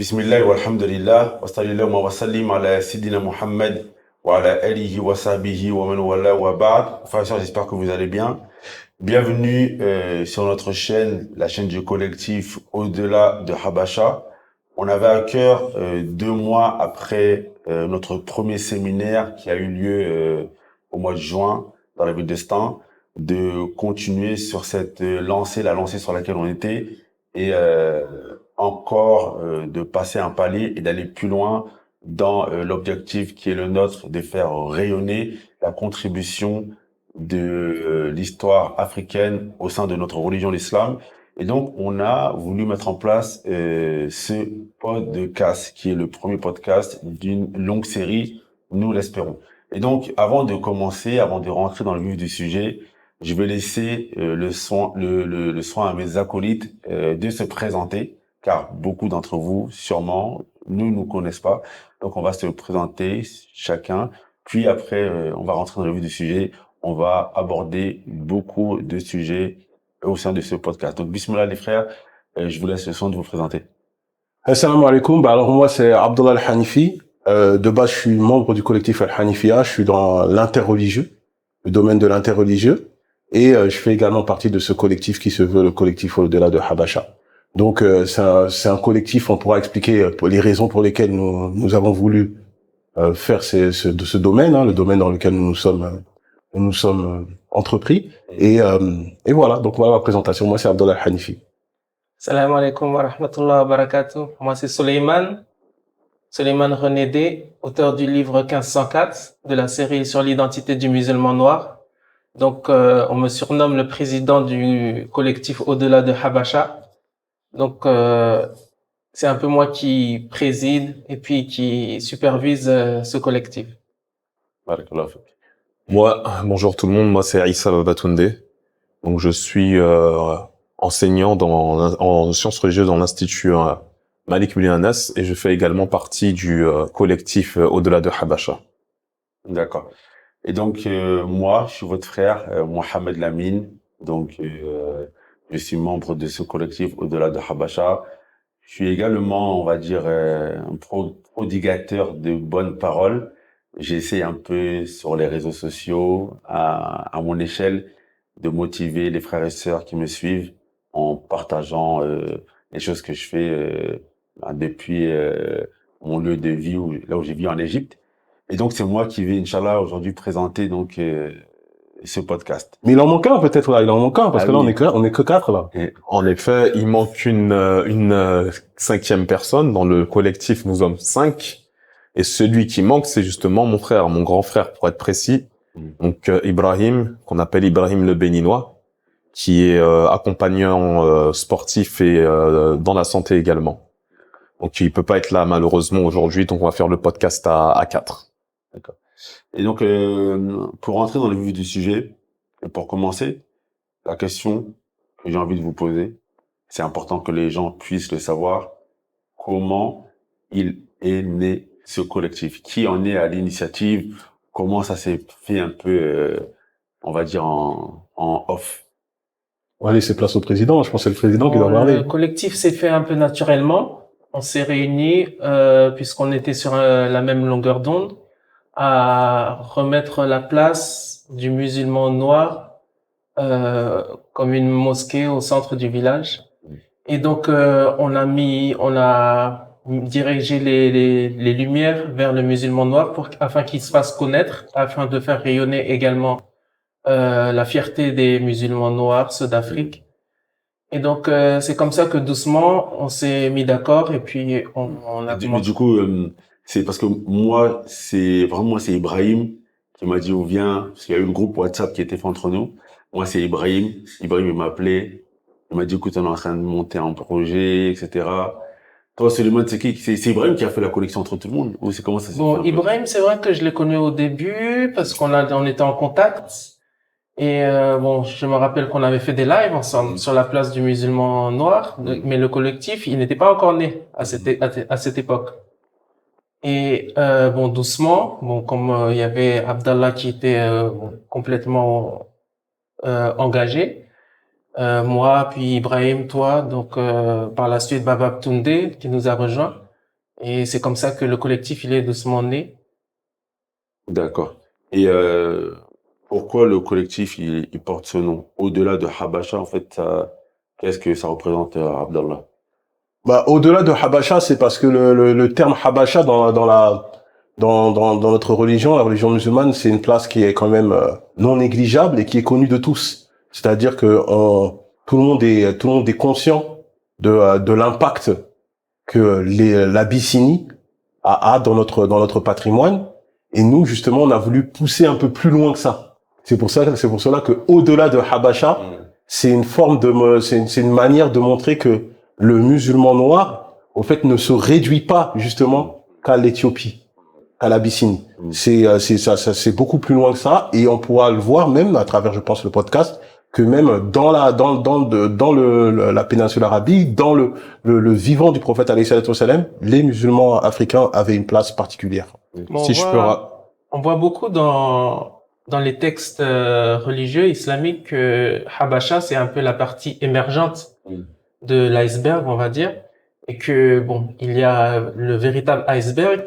Bismillah walhamdulillah wa sallallahu wa sallim ala Sidina Muhammad wa ala alihi wa sahbihi wa man wala wa ba'd. Frères et sœurs, j'espère que vous allez bien. Bienvenue sur notre chaîne, la chaîne du collectif Au-delà de Habasha. On avait à cœur, 2 mois après notre premier séminaire qui a eu lieu au mois de juin dans la ville de Stan, de continuer sur cette lancée, la lancée sur laquelle on était, et encore de passer un palier et d'aller plus loin dans l'objectif qui est le nôtre, de faire rayonner la contribution de l'histoire africaine au sein de notre religion, l'islam. Et donc, on a voulu mettre en place ce podcast, qui est le premier podcast d'une longue série, nous l'espérons. Et donc, avant de commencer, avant de rentrer dans le vif du sujet, je vais laisser le soin à mes acolytes de se présenter, car beaucoup d'entre vous, sûrement, ne nous connaissent pas. Donc, on va se présenter chacun, puis après, on va rentrer dans le vif du sujet. On va aborder beaucoup de sujets au sein de ce podcast. Donc, bismillah les frères, je vous laisse le soin de vous présenter. Assalamu alaikum. Alors moi c'est Abdullah Al-Hanifi. De base je suis membre du collectif Al-Hanifia. Je suis dans l'interreligieux, le domaine de l'interreligieux, et je fais également partie de ce collectif qui se veut le collectif Au-delà de Habasha. Donc c'est un collectif. On pourra expliquer les raisons pour lesquelles nous avons voulu faire ce domaine, le domaine dans lequel nous nous sommes entrepris. Et voilà. Donc voilà ma présentation. Moi c'est Abdullah Al-Hanifi. Salam alaikum wa rahmatullahi wa barakatuh. Moi, c'est Suleiman René D, auteur du livre 1504 de la série sur l'identité du musulman noir. Donc, on me surnomme le président du collectif Au-delà de Habasha. Donc, c'est un peu moi qui préside et puis qui supervise ce collectif. Moi, bonjour tout le monde, moi c'est Issa Babatunde. Donc je suis enseignant en sciences religieuses dans l'Institut Malik Ibn Anas, et je fais également partie du collectif Au-delà de Habasha. D'accord. Et donc, moi, je suis votre frère, Mohamed Lamine. Donc, je suis membre de ce collectif Au-delà de Habasha. Je suis également, on va dire, un prodigateur de bonnes paroles. J'essaie un peu sur les réseaux sociaux, à mon échelle, de motiver les frères et sœurs qui me suivent en partageant les choses que je fais depuis mon lieu de vie, là où j'ai vécu en Égypte. Et donc, c'est moi qui vais, Inch'Allah, aujourd'hui présenter donc ce podcast. Mais il en manque un peut-être là, parce que là on est que 4 là. Et en effet, il manque une cinquième personne. Dans le collectif, nous sommes 5. Et celui qui manque, c'est justement mon frère, mon grand frère pour être précis. Donc Ibrahim, qu'on appelle Ibrahim le Béninois, qui est accompagnant sportif et dans la santé également. Donc il peut pas être là malheureusement aujourd'hui, donc on va faire le podcast à 4. D'accord. Et donc pour rentrer dans le vif du sujet, et pour commencer, la question que j'ai envie de vous poser, c'est important que les gens puissent le savoir, comment il est né ce collectif, qui en est à l'initiative, comment ça s'est fait un peu, on va dire en off. On va laisser place au président. Je pense que c'est le président qui doit parler. Le collectif s'est fait un peu naturellement. On s'est réunis puisqu'on était sur la même longueur d'onde à remettre la place du musulman noir comme une mosquée au centre du village. Et donc on a dirigé les lumières vers le musulman noir afin qu'il se fasse connaître, afin de faire rayonner également la fierté des musulmans noirs, ceux d'Afrique. Et donc c'est comme ça que doucement on s'est mis d'accord et puis on a Mais du coup, c'est parce que moi, c'est Ibrahim qui m'a dit, on vient, parce qu'il y a eu le groupe WhatsApp qui était fait entre nous. Moi, c'est Ibrahim. Ibrahim, il m'a appelé. Il m'a dit, écoute, on est en train de monter un projet, etc. Toi, Suleiman, c'est qui? C'est Ibrahim qui a fait la connexion entre tout le monde? Ou c'est comment ça s'est fait? Bon, Ibrahim, c'est vrai que je l'ai connu au début parce on était en contact. Et bon, je me rappelle qu'on avait fait des lives ensemble sur la place du musulman noir, mais le collectif, il n'était pas encore né à cette époque. Et bon, doucement, bon, comme il y avait Abdallah qui était complètement engagé, moi, puis Ibrahim, toi, donc par la suite Baba Toundé qui nous a rejoints. Et c'est comme ça que le collectif, il est doucement né. D'accord. Et pourquoi le collectif, il porte ce nom? Au-delà de Habasha, en fait, qu'est-ce que ça représente, Abdallah? Bah, au-delà de Habasha, c'est parce que le terme Habasha dans notre religion, la religion musulmane, c'est une place qui est quand même non négligeable et qui est connue de tous. C'est-à-dire que tout le monde est conscient de l'impact que l'Abyssinie a dans notre patrimoine. Et nous, justement, on a voulu pousser un peu plus loin que ça. C'est pour cela que au-delà de Habasha, c'est une manière de montrer que le musulman noir, au fait, ne se réduit pas justement qu'à l'Éthiopie, à l'Abyssinie. C'est beaucoup plus loin que ça, et on pourra le voir même à travers, je pense, le podcast, que même dans la péninsule arabique, dans le vivant du prophète alayhi salatu wassalam, les musulmans africains avaient une place particulière. Bon, Si je peux on voit beaucoup dans les textes religieux islamiques que Habasha, c'est un peu la partie émergente de l'iceberg, on va dire, et que bon, il y a le véritable iceberg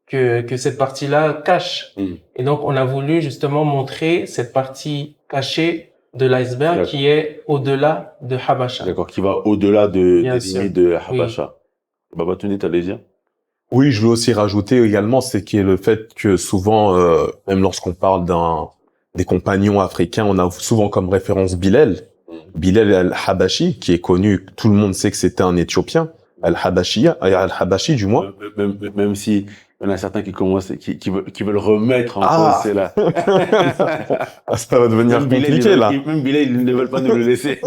que cette partie-là cache. Et donc, on a voulu justement montrer cette partie cachée de l'iceberg D'accord. qui est au-delà de Habasha. D'accord, qui va au-delà des Bien sûr. limites de Habasha. Baba Touni, t'allais dire? Oui, je veux aussi rajouter également, c'est qui est le fait que souvent, même lorsqu'on parle des compagnons africains, on a souvent comme référence Bilal al-Habashi, qui est connu, tout le monde sait que c'était un Éthiopien, al-Habashi du moins. Même si il y en a certains qui commencent, qui veulent remettre en cause cela. Ça va devenir Même Bilal, compliqué là. Même Bilal, ils ne veulent pas nous le laisser.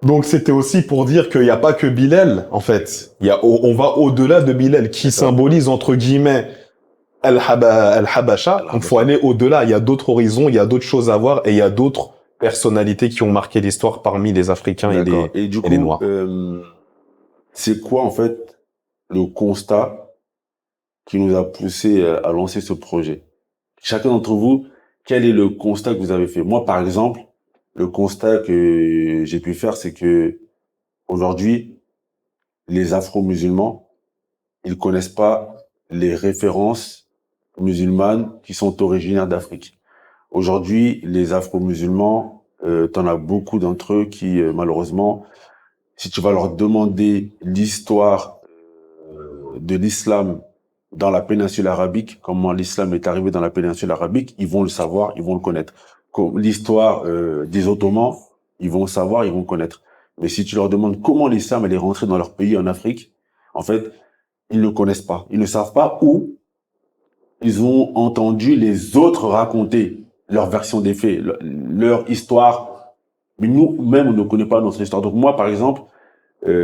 Donc c'était aussi pour dire qu'il n'y a pas que Bilal, en fait. On va au-delà de Bilal, qui symbolise entre guillemets al-Habasha. Donc faut aller au-delà. Il y a d'autres horizons, il y a d'autres choses à voir, et il y a d'autres personnalités qui ont marqué l'histoire parmi les Africains et du coup, les Noirs. c'est quoi en fait le constat qui nous a poussé à lancer ce projet? Chacun d'entre vous, quel est le constat que vous avez fait? Moi, par exemple, le constat que j'ai pu faire, c'est que aujourd'hui, les Afro-musulmans, ils connaissent pas les références musulmanes qui sont originaires d'Afrique. Aujourd'hui, les Afro-musulmans, t'en as beaucoup d'entre eux qui, malheureusement, si tu vas leur demander l'histoire de l'islam dans la péninsule arabique, comment l'islam est arrivé dans la péninsule arabique, ils vont le savoir, ils vont le connaître. L'histoire des Ottomans, ils vont le savoir, ils vont le connaître. Mais si tu leur demandes comment l'islam est rentré dans leur pays en Afrique, en fait, ils ne connaissent pas. Ils ne savent pas où ils ont entendu les autres raconter leur version des faits, leur histoire. Mais nous-mêmes, on ne connaît pas notre histoire. Donc moi, par exemple,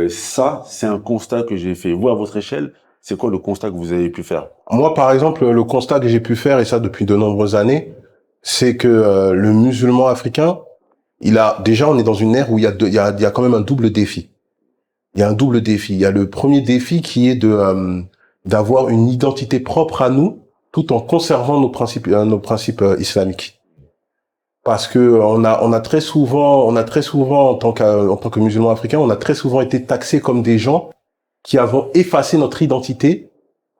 ça, c'est un constat que j'ai fait. Vous, à votre échelle, c'est quoi le constat que vous avez pu faire? Moi, par exemple, le constat que j'ai pu faire, et ça depuis de nombreuses années, c'est que le musulman africain, on est dans une ère où il y a quand même un double défi. Il y a un double défi. Il y a le premier défi qui est d'avoir une identité propre à nous, tout en conservant nos principes islamiques. Parce que on a très souvent en tant que musulmans africains, on a très souvent été taxés comme des gens qui avons effacé notre identité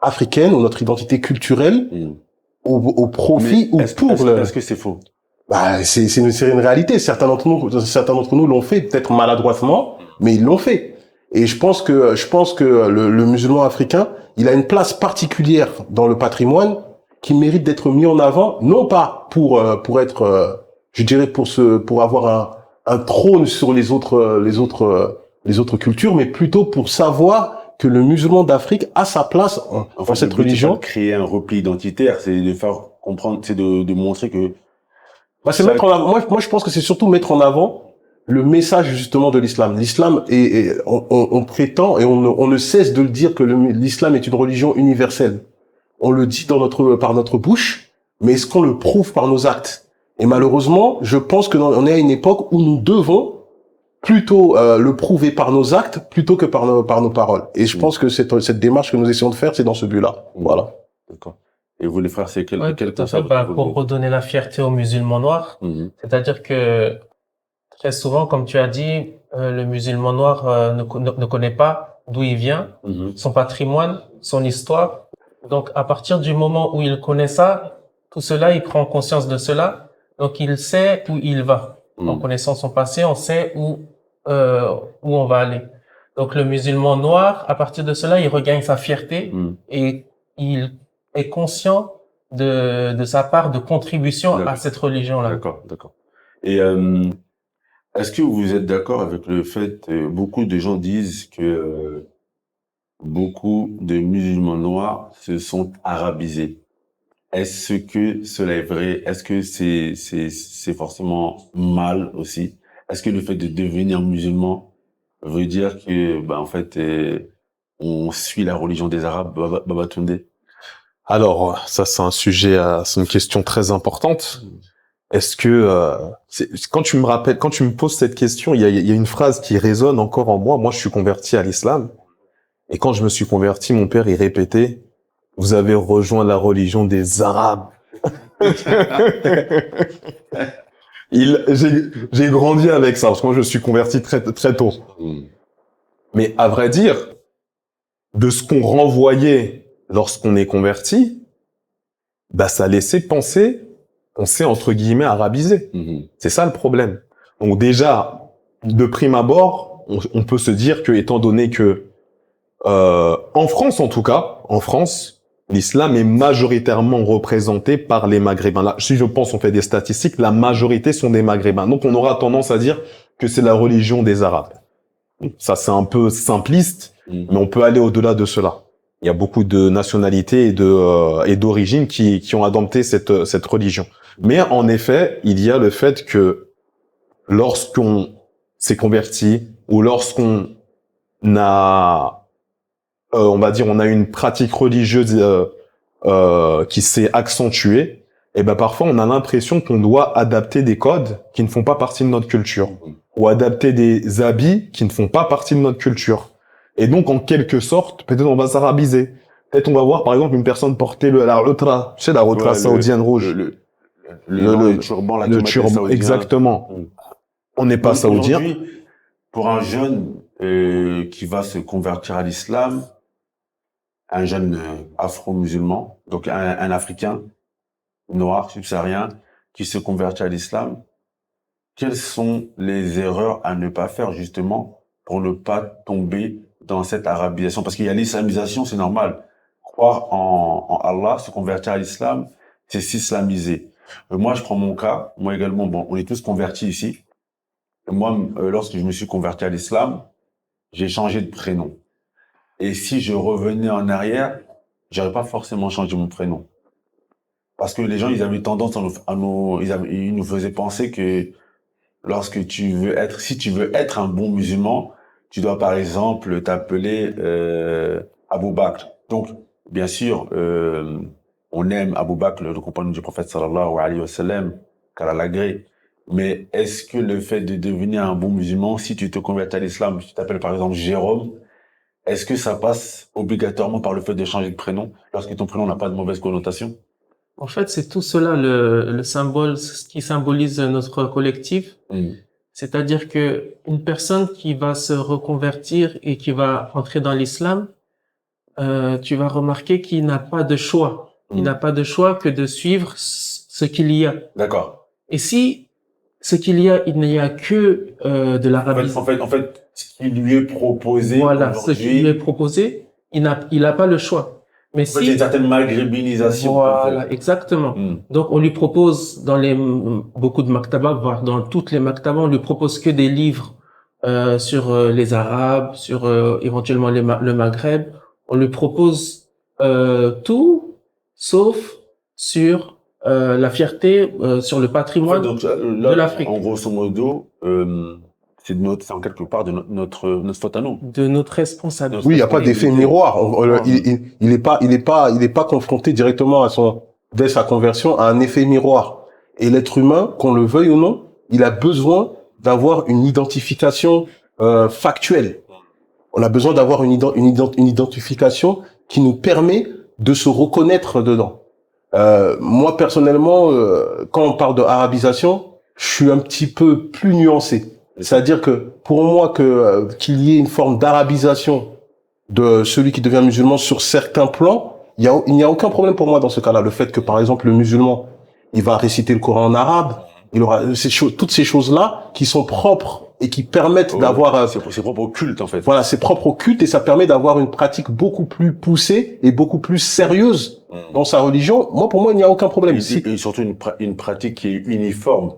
africaine ou notre identité culturelle au profit ou pour le. Est-ce que c'est faux? Bah, c'est une réalité. Certains d'entre nous l'ont fait, peut-être maladroitement, mais ils l'ont fait. Et je pense que le musulman africain, il a une place particulière dans le patrimoine qui mérite d'être mis en avant, non pas pour être, je dirais pour avoir un trône sur les autres cultures, mais plutôt pour savoir que le musulman d'Afrique a sa place dans cette religion. C'est de créer un repli identitaire, c'est de faire comprendre, c'est de montrer que. Bah, c'est mettre en avant. Moi, je pense que c'est surtout mettre en avant le message justement de l'islam. L'islam on prétend et on ne cesse de le dire que l'islam est une religion universelle. On le dit par notre bouche, mais est-ce qu'on le prouve par nos actes? Et malheureusement, je pense que on est à une époque où nous devons plutôt le prouver par nos actes plutôt que par nos paroles. Et je pense que cette démarche que nous essayons de faire, c'est dans ce but-là. Voilà. D'accord. Et vous les frères, c'est quel Tout à fait. Pour redonner la fierté aux musulmans noirs, c'est-à-dire que très souvent, comme tu as dit, le musulman noir ne connaît pas d'où il vient, son patrimoine, son histoire. Donc, à partir du moment où il connaît ça, tout cela, il prend conscience de cela, donc il sait où il va. En connaissant son passé, on sait où on va aller. Donc, le musulman noir, à partir de cela, il regagne sa fierté et il est conscient de sa part de contribution à cette religion-là. D'accord. Et est-ce que vous êtes d'accord avec le fait beaucoup de gens disent que beaucoup de musulmans noirs se sont arabisés? Est-ce que cela est vrai? Est-ce que c'est forcément mal aussi? Est-ce que le fait de devenir musulman veut dire que en fait on suit la religion des Arabes, Babatunde? Alors, ça, c'est un sujet, c'est une question très importante. Est-ce que quand tu me poses cette question, il y a une phrase qui résonne encore en moi. Moi, je suis converti à l'islam, et quand je me suis converti, mon père il répétait: vous avez rejoint la religion des Arabes. J'ai grandi avec ça parce que moi je me suis converti très très tôt. Mais à vrai dire, de ce qu'on renvoyait lorsqu'on est converti, ça laissait penser qu'on s'est entre guillemets arabisé. C'est ça le problème. Donc déjà, de prime abord, on peut se dire que, étant donné que en France en tout cas, en France, l'islam est majoritairement représenté par les Maghrébins. Là, si je pense, on fait des statistiques, la majorité sont des Maghrébins. Donc on aura tendance à dire que c'est la religion des Arabes. Ça, c'est un peu simpliste, mais on peut aller au-delà de cela. Il y a beaucoup de nationalités et d'origines qui ont adopté cette religion. Mais en effet, il y a le fait que lorsqu'on s'est converti ou lorsqu'on a, on va dire, on a une pratique religieuse qui s'est accentuée, et parfois on a l'impression qu'on doit adapter des codes qui ne font pas partie de notre culture ou adapter des habits qui ne font pas partie de notre culture. Et donc, en quelque sorte, peut-être on va s'arabiser. Peut-être on va voir, par exemple, une personne porter la rotra, tu sais, la rotra saoudienne rouge. Le turban, la turban, exactement. On n'est pas saoudien. Pour un jeune qui va se convertir à l'islam, un jeune afro-musulman, donc un Africain, noir, subsaharien, qui se convertit à l'islam, quelles sont les erreurs à ne pas faire, justement, pour ne pas tomber dans cette arabisation? Parce qu'il y a l'islamisation, c'est normal. Croire en Allah, se convertir à l'islam, c'est s'islamiser. Moi, je prends mon cas. Moi également, on est tous convertis ici. Moi, lorsque je me suis converti à l'islam, j'ai changé de prénom. Et si je revenais en arrière, j'aurais pas forcément changé mon prénom. Parce que les gens, ils avaient tendance ils nous faisaient penser que lorsque si tu veux être un bon musulman, tu dois par exemple t'appeler Abou Bakr. Donc, bien sûr, on aime Abou Bakr, le compagnon du prophète sallallahu alayhi wa sallam, car Allah l'agrée. Mais est-ce que le fait de devenir un bon musulman, si tu te convertis à l'islam, tu t'appelles par exemple Jérôme, est-ce que ça passe obligatoirement par le fait de changer de prénom, lorsque ton prénom n'a pas de mauvaise connotation? En fait, c'est tout cela le symbole, ce qui symbolise notre collectif. C'est-à-dire que une personne qui va se reconvertir et qui va entrer dans l'islam, tu vas remarquer qu'il n'a pas de choix. Il n'a pas de choix que de suivre ce qu'il y a. D'accord. Et si ce qu'il y a, il n'y a que de l'arabisme. En fait, ce qui lui est proposé. Voilà, ce qui lui est proposé, il n'a pas le choix. Mais il y a une certaine maghrébinisation. Voilà, exactement. Donc, on lui propose dans beaucoup de maktabas, voire dans toutes les maktabas, on lui propose que des livres sur les Arabes, sur éventuellement le Maghreb. On lui propose tout, sauf sur la fierté, sur le patrimoine de l'Afrique. En grosso modo, c'est en quelque part de notre faute à nous. De notre responsabilité. Oui, il n'y a pas d'effet miroir. Il est pas confronté directement dès sa conversion à un effet miroir. Et l'être humain, qu'on le veuille ou non, il a besoin d'avoir une identification factuelle. On a besoin d'avoir une identification qui nous permet de se reconnaître dedans. Moi, personnellement, quand on parle de arabisation, je suis un petit peu plus nuancé. C'est-à-dire que pour moi qu'il y ait une forme d'arabisation de celui qui devient musulman sur certains plans, il n'y a aucun problème pour moi dans ce cas-là. Le fait que par exemple le musulman, il va réciter le Coran en arabe, il aura toutes ces choses-là qui sont propres et qui permettent d'avoir c'est propre au culte en fait. Voilà, c'est propre au culte et ça permet d'avoir une pratique beaucoup plus poussée et beaucoup plus sérieuse dans sa religion. Moi, pour moi, il n'y a aucun problème. Et surtout une pratique qui est uniforme.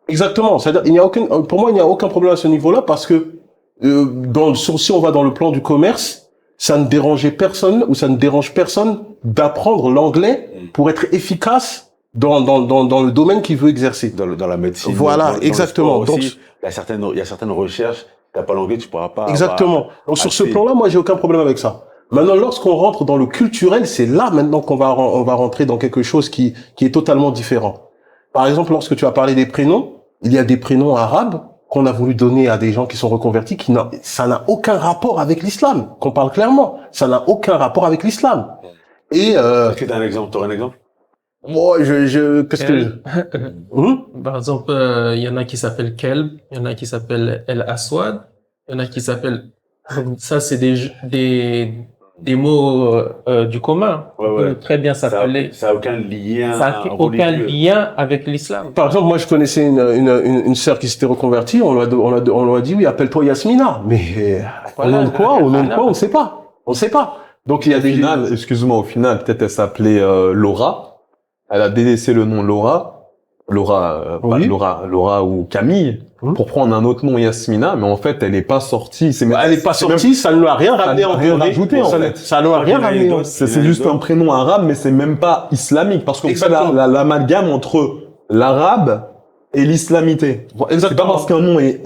Exactement. C'est-à-dire, pour moi, il n'y a aucun problème à ce niveau-là parce que si on va dans le plan du commerce, ça ne dérangeait personne ou ça ne dérange personne d'apprendre l'anglais pour être efficace dans le domaine qu'il veut exercer. Dans la médecine. Voilà, exactement. Donc, il y a certaines recherches, t'as pas l'anglais, tu pourras pas. Exactement. Donc, sur ce plan-là, moi, j'ai aucun problème avec ça. Maintenant, lorsqu'on rentre dans le culturel, c'est là maintenant qu'on va rentrer dans quelque chose qui est totalement différent. Par exemple, lorsque tu as parlé des prénoms, il y a des prénoms arabes qu'on a voulu donner à des gens qui sont reconvertis ça n'a aucun rapport avec l'islam. Qu'on parle clairement. Ça n'a aucun rapport avec l'islam. Et, est-ce que t'aurais un exemple? Moi, qu'est-ce que... Par exemple, il y en a qui s'appellent Kelb, il y en a qui s'appellent El Aswad, il y en a qui s'appellent... Ça, c'est des mots du commun. On peut très bien s'appeler. Ça a aucun lien. Ça a aucun lien avec l'islam. Par exemple, moi, je connaissais une sœur qui s'était reconvertie. On lui a dit, oui, appelle-toi Yasmina. Mais voilà, au nom de quoi, on ne sait pas. On ne sait pas. Donc, il y a au final, peut-être elle s'appelait Laura. Elle a délaissé le nom Laura, oui. Laura ou Camille, pour prendre un autre nom Yasmina, mais en fait, elle n'est pas sortie. Ça ne lui a rien ramené en rajouté, en fait. Ça ne lui a rien ramené. C'est juste un prénom arabe, mais c'est même pas islamique, parce qu'on fait l'amalgame entre l'arabe et l'islamité. C'est pas parce qu'un nom est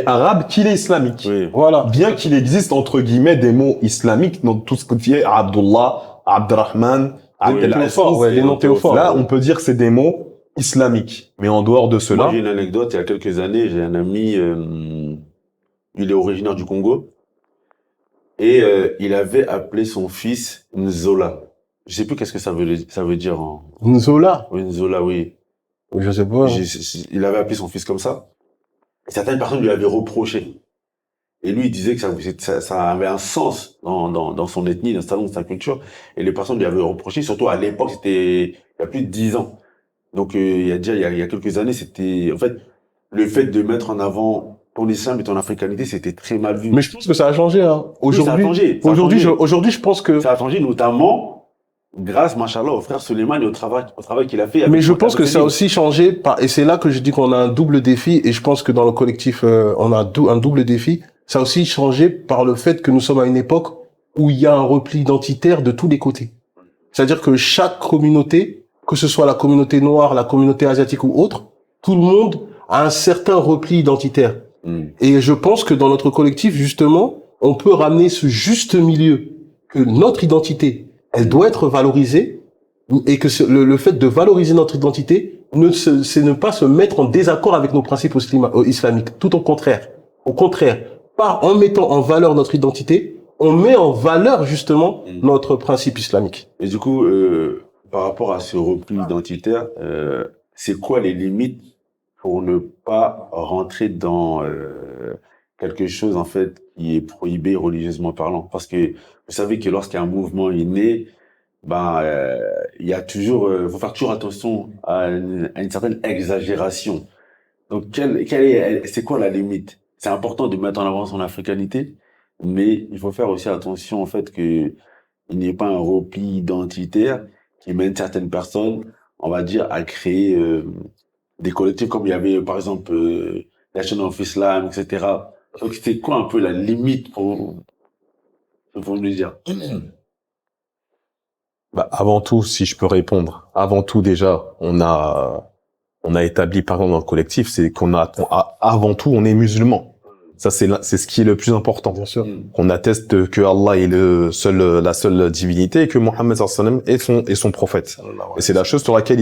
arabe qu'il est islamique. Oui. Voilà. Bien qu'il existe, entre guillemets, des mots islamiques dans tout ce qui est Abdullah, Abdurrahman, les noms théophores. Là, on peut dire que c'est des mots islamiques. Mais en dehors de cela... Moi, j'ai une anecdote. Il y a quelques années, j'ai un ami, il est originaire du Congo. Et il avait appelé son fils Nzola. Je sais plus qu'est-ce que ça veut dire en... Nzola? Oui, Nzola, oui. Je sais pas. Il avait appelé son fils comme ça. Et certaines personnes lui avaient reproché. Et lui, il disait que ça avait un sens dans son ethnie, dans sa culture. Et les personnes lui avaient reproché, surtout à l'époque, c'était il y a plus de 10 ans. Donc, il y a quelques années, c'était, en fait, le fait de mettre en avant ton islam et ton africanité, c'était très mal vu. Mais je pense que ça a changé, hein. Aujourd'hui, je pense que... Ça a changé, notamment, grâce, machallah, au frère Suleiman et au travail qu'il a fait. Mais je pense que ça a aussi changé, et c'est là que je dis qu'on a un double défi, et je pense que dans le collectif, on a un double défi. Ça a aussi changé par le fait que nous sommes à une époque où il y a un repli identitaire de tous les côtés. C'est-à-dire que chaque communauté, que ce soit la communauté noire, la communauté asiatique ou autre, tout le monde a un certain repli identitaire. Et je pense que dans notre collectif, justement, on peut ramener ce juste milieu, que notre identité, elle doit être valorisée, et que le fait de valoriser notre identité, c'est ne pas se mettre en désaccord avec nos principes islamiques. Tout au contraire. Au contraire. En mettant en valeur notre identité, on met en valeur justement notre principe islamique. Et du coup, par rapport à ce repli identitaire, c'est quoi les limites pour ne pas rentrer dans quelque chose en fait qui est prohibé religieusement parlant? Parce que vous savez que lorsqu'un mouvement est né, il y a toujours, faut faire toujours attention à une certaine exagération. Donc, c'est quoi la limite? C'est important de mettre en avant son africanité, mais il faut faire aussi attention au fait que il n'y ait pas un repli identitaire qui mène certaines personnes, on va dire, à créer des collectifs comme il y avait, par exemple, Nation of Islam, etc. Donc, c'est quoi un peu la limite pour nous dire? Avant tout, si je peux répondre, avant tout déjà, on a établi, par exemple, dans le collectif, c'est avant tout, on est musulman. Ça, c'est ce qui est le plus important. Bien sûr. Qu'on atteste que Allah est la seule divinité et que Mohammed sallallahu alayhi wa sallam est son prophète. Et c'est la chose sur laquelle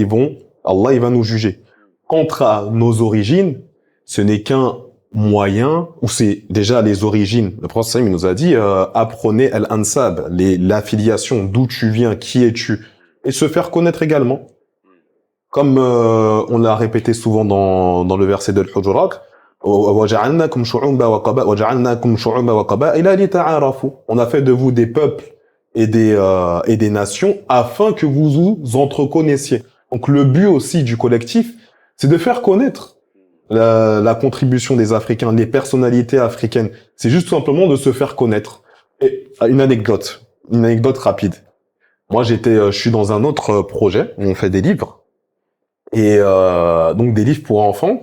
Allah, il va nous juger. Quant à nos origines, ce n'est qu'un moyen, ou c'est déjà les origines. Le prophète sallallahu alayhi wa sallam, il nous a dit, apprenez al-ansab, l'affiliation, d'où tu viens, qui es-tu, et se faire connaître également. Comme on l'a répété souvent dans le verset de l'Hujurat, وجعلناكم شعوبا وقبائل لتعارفوا. On a fait de vous des peuples et des nations afin que vous vous entreconnaissiez. Donc le but aussi du collectif, c'est de faire connaître la contribution des Africains, les personnalités africaines. C'est juste tout simplement de se faire connaître. Et une anecdote rapide. Moi, je suis dans un autre projet où on fait des livres. Et donc des livres pour enfants,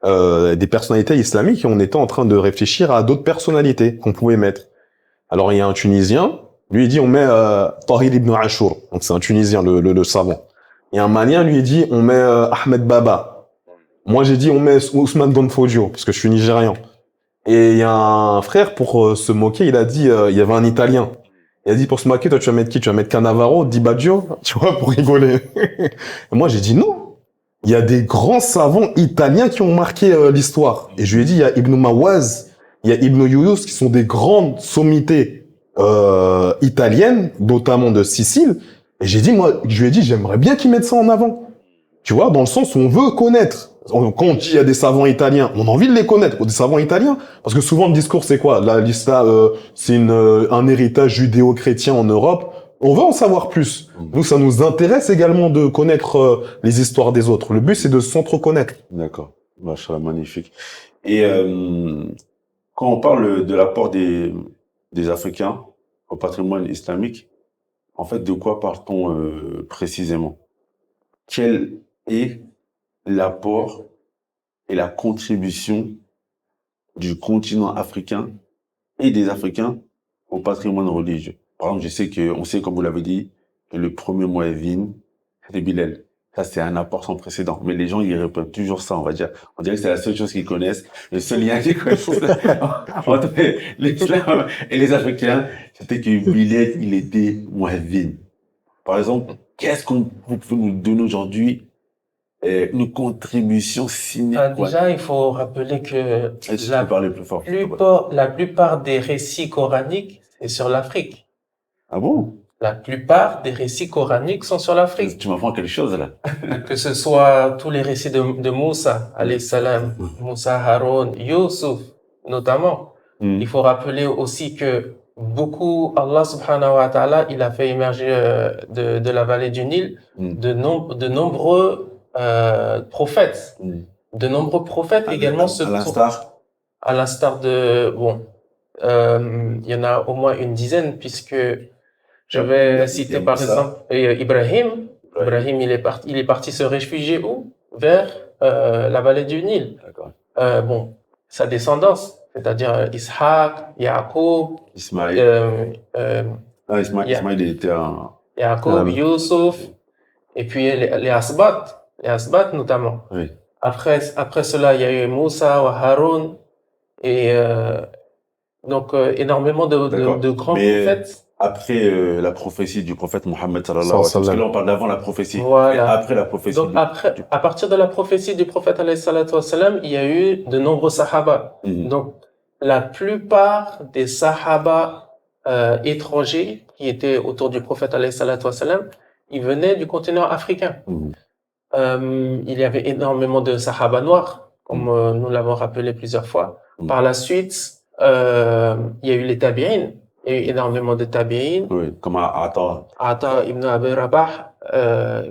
des personnalités islamiques, et on était en train de réfléchir à d'autres personnalités qu'on pouvait mettre. Alors il y a un Tunisien, lui il dit on met Tahir ibn Ashur, donc c'est un Tunisien, le savant. Il y a un Malien, lui il dit on met Ahmed Baba. Moi j'ai dit on met Ousmane Donfodio, parce que je suis nigérian. Et il y a un frère, pour se moquer, il a dit, il y avait un Italien. Il a dit, pour se moquer, toi tu vas mettre qui? Tu vas mettre Cannavaro, Di Baggio, tu vois, pour rigoler. Et moi j'ai dit non. Il y a des grands savants italiens qui ont marqué l'histoire. Et je lui ai dit, il y a Ibn Mawaz, il y a Ibn Yunus, qui sont des grandes sommités italiennes, notamment de Sicile. Et je lui ai dit, j'aimerais bien qu'ils mettent ça en avant. Tu vois, dans le sens où on veut connaître. Quand on dit il y a des savants italiens, on a envie de les connaître, des savants italiens. Parce que souvent, le discours, c'est quoi? L'islam, c'est un héritage judéo-chrétien en Europe. On veut en savoir plus. Nous, ça nous intéresse également de connaître les histoires des autres. Le but, c'est de s'entreconnaître. D'accord. Machallah, magnifique. Et quand on parle de l'apport des Africains au patrimoine islamique, en fait, de quoi parle-t-on précisément? Quel est l'apport et la contribution du continent africain et des Africains au patrimoine religieux? Par exemple, on sait, comme vous l'avez dit, que le premier muezzin, c'est Bilal. Ça, c'est un apport sans précédent. Mais les gens, ils répètent toujours ça, on va dire. On dirait que c'est la seule chose qu'ils connaissent, le seul lien qu'ils connaissent entre l'islam et les Africains, c'était que Bilal, il était muezzin. Par exemple, qu'est-ce vous pouvez nous donner aujourd'hui, une contribution sine qua non? Déjà, il faut rappeler que la plupart des récits coraniques, c'est sur l'Afrique. Ah bon? La plupart des récits coraniques sont sur l'Afrique. Tu m'apprends quelque chose, là. Que ce soit tous les récits de Moussa, alayhi salam, Moussa, Haroun, Youssouf, notamment. Il faut rappeler aussi que Allah subhanahu wa ta'ala, il a fait émerger de la vallée du Nil de nombreux prophètes. De nombreux prophètes également à l'instar de, il y en a au moins une dizaine, puisque je vais citer par exemple Ibrahim. Ibrahim, il est parti se réfugier où? Vers la vallée du Nil. Sa descendance, c'est-à-dire Ishaq, Yacoub, Ismaïl, il était Yacoub, Youssouf, et puis les Asbat notamment. Oui. Après cela, il y a eu Moussa ou Haroun, et donc énormément de grands prophètes. Après la prophétie du prophète Mohammed sallallahu alayhi wa sallam, parce que là on parle d'avant la prophétie, voilà. Et après la prophétie. Donc à partir de la prophétie du prophète alayhi salatu wa sallam, il y a eu de nombreux sahaba. Donc la plupart des sahaba étrangers qui étaient autour du prophète alayhi salatu wa sallam, ils venaient du continent africain. Il y avait énormément de sahaba noirs, comme nous l'avons rappelé plusieurs fois. Par la suite, il y a eu les tabi'in. Il y a eu énormément de tabi'in. Oui, comme Ata ibn Abi Rabah.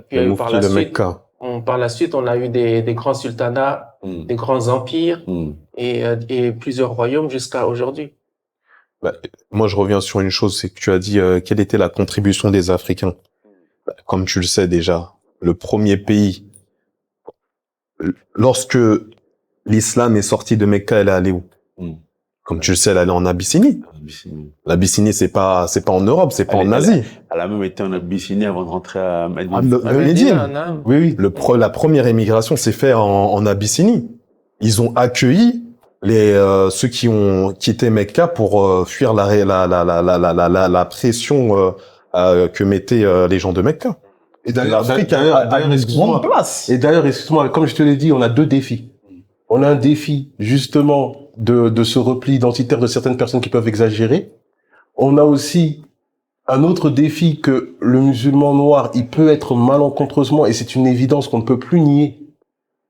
Puis par la suite, on a eu des grands sultanats, des grands empires et plusieurs royaumes jusqu'à aujourd'hui. Moi, je reviens sur une chose, c'est que tu as dit quelle était la contribution des Africains. Comme tu le sais déjà, le premier pays, lorsque l'islam est sorti de Mecca, elle est allée où? Comme tu le sais, elle est allée en Abyssinie. L'Abyssinie, c'est pas en Europe, c'est pas en Asie. Elle a même été en Abyssinie avant de rentrer à Médine. Oui. La première émigration s'est faite en Abyssinie. Ils ont accueilli ceux qui quitté Mecca pour fuir la pression que mettaient les gens de Mecca. Et d'ailleurs, excuse-moi, comme je te l'ai dit, on a deux défis. On a un défi, justement, de ce repli identitaire de certaines personnes qui peuvent exagérer. On a aussi un autre défi que le musulman noir, il peut être malencontreusement, et c'est une évidence qu'on ne peut plus nier,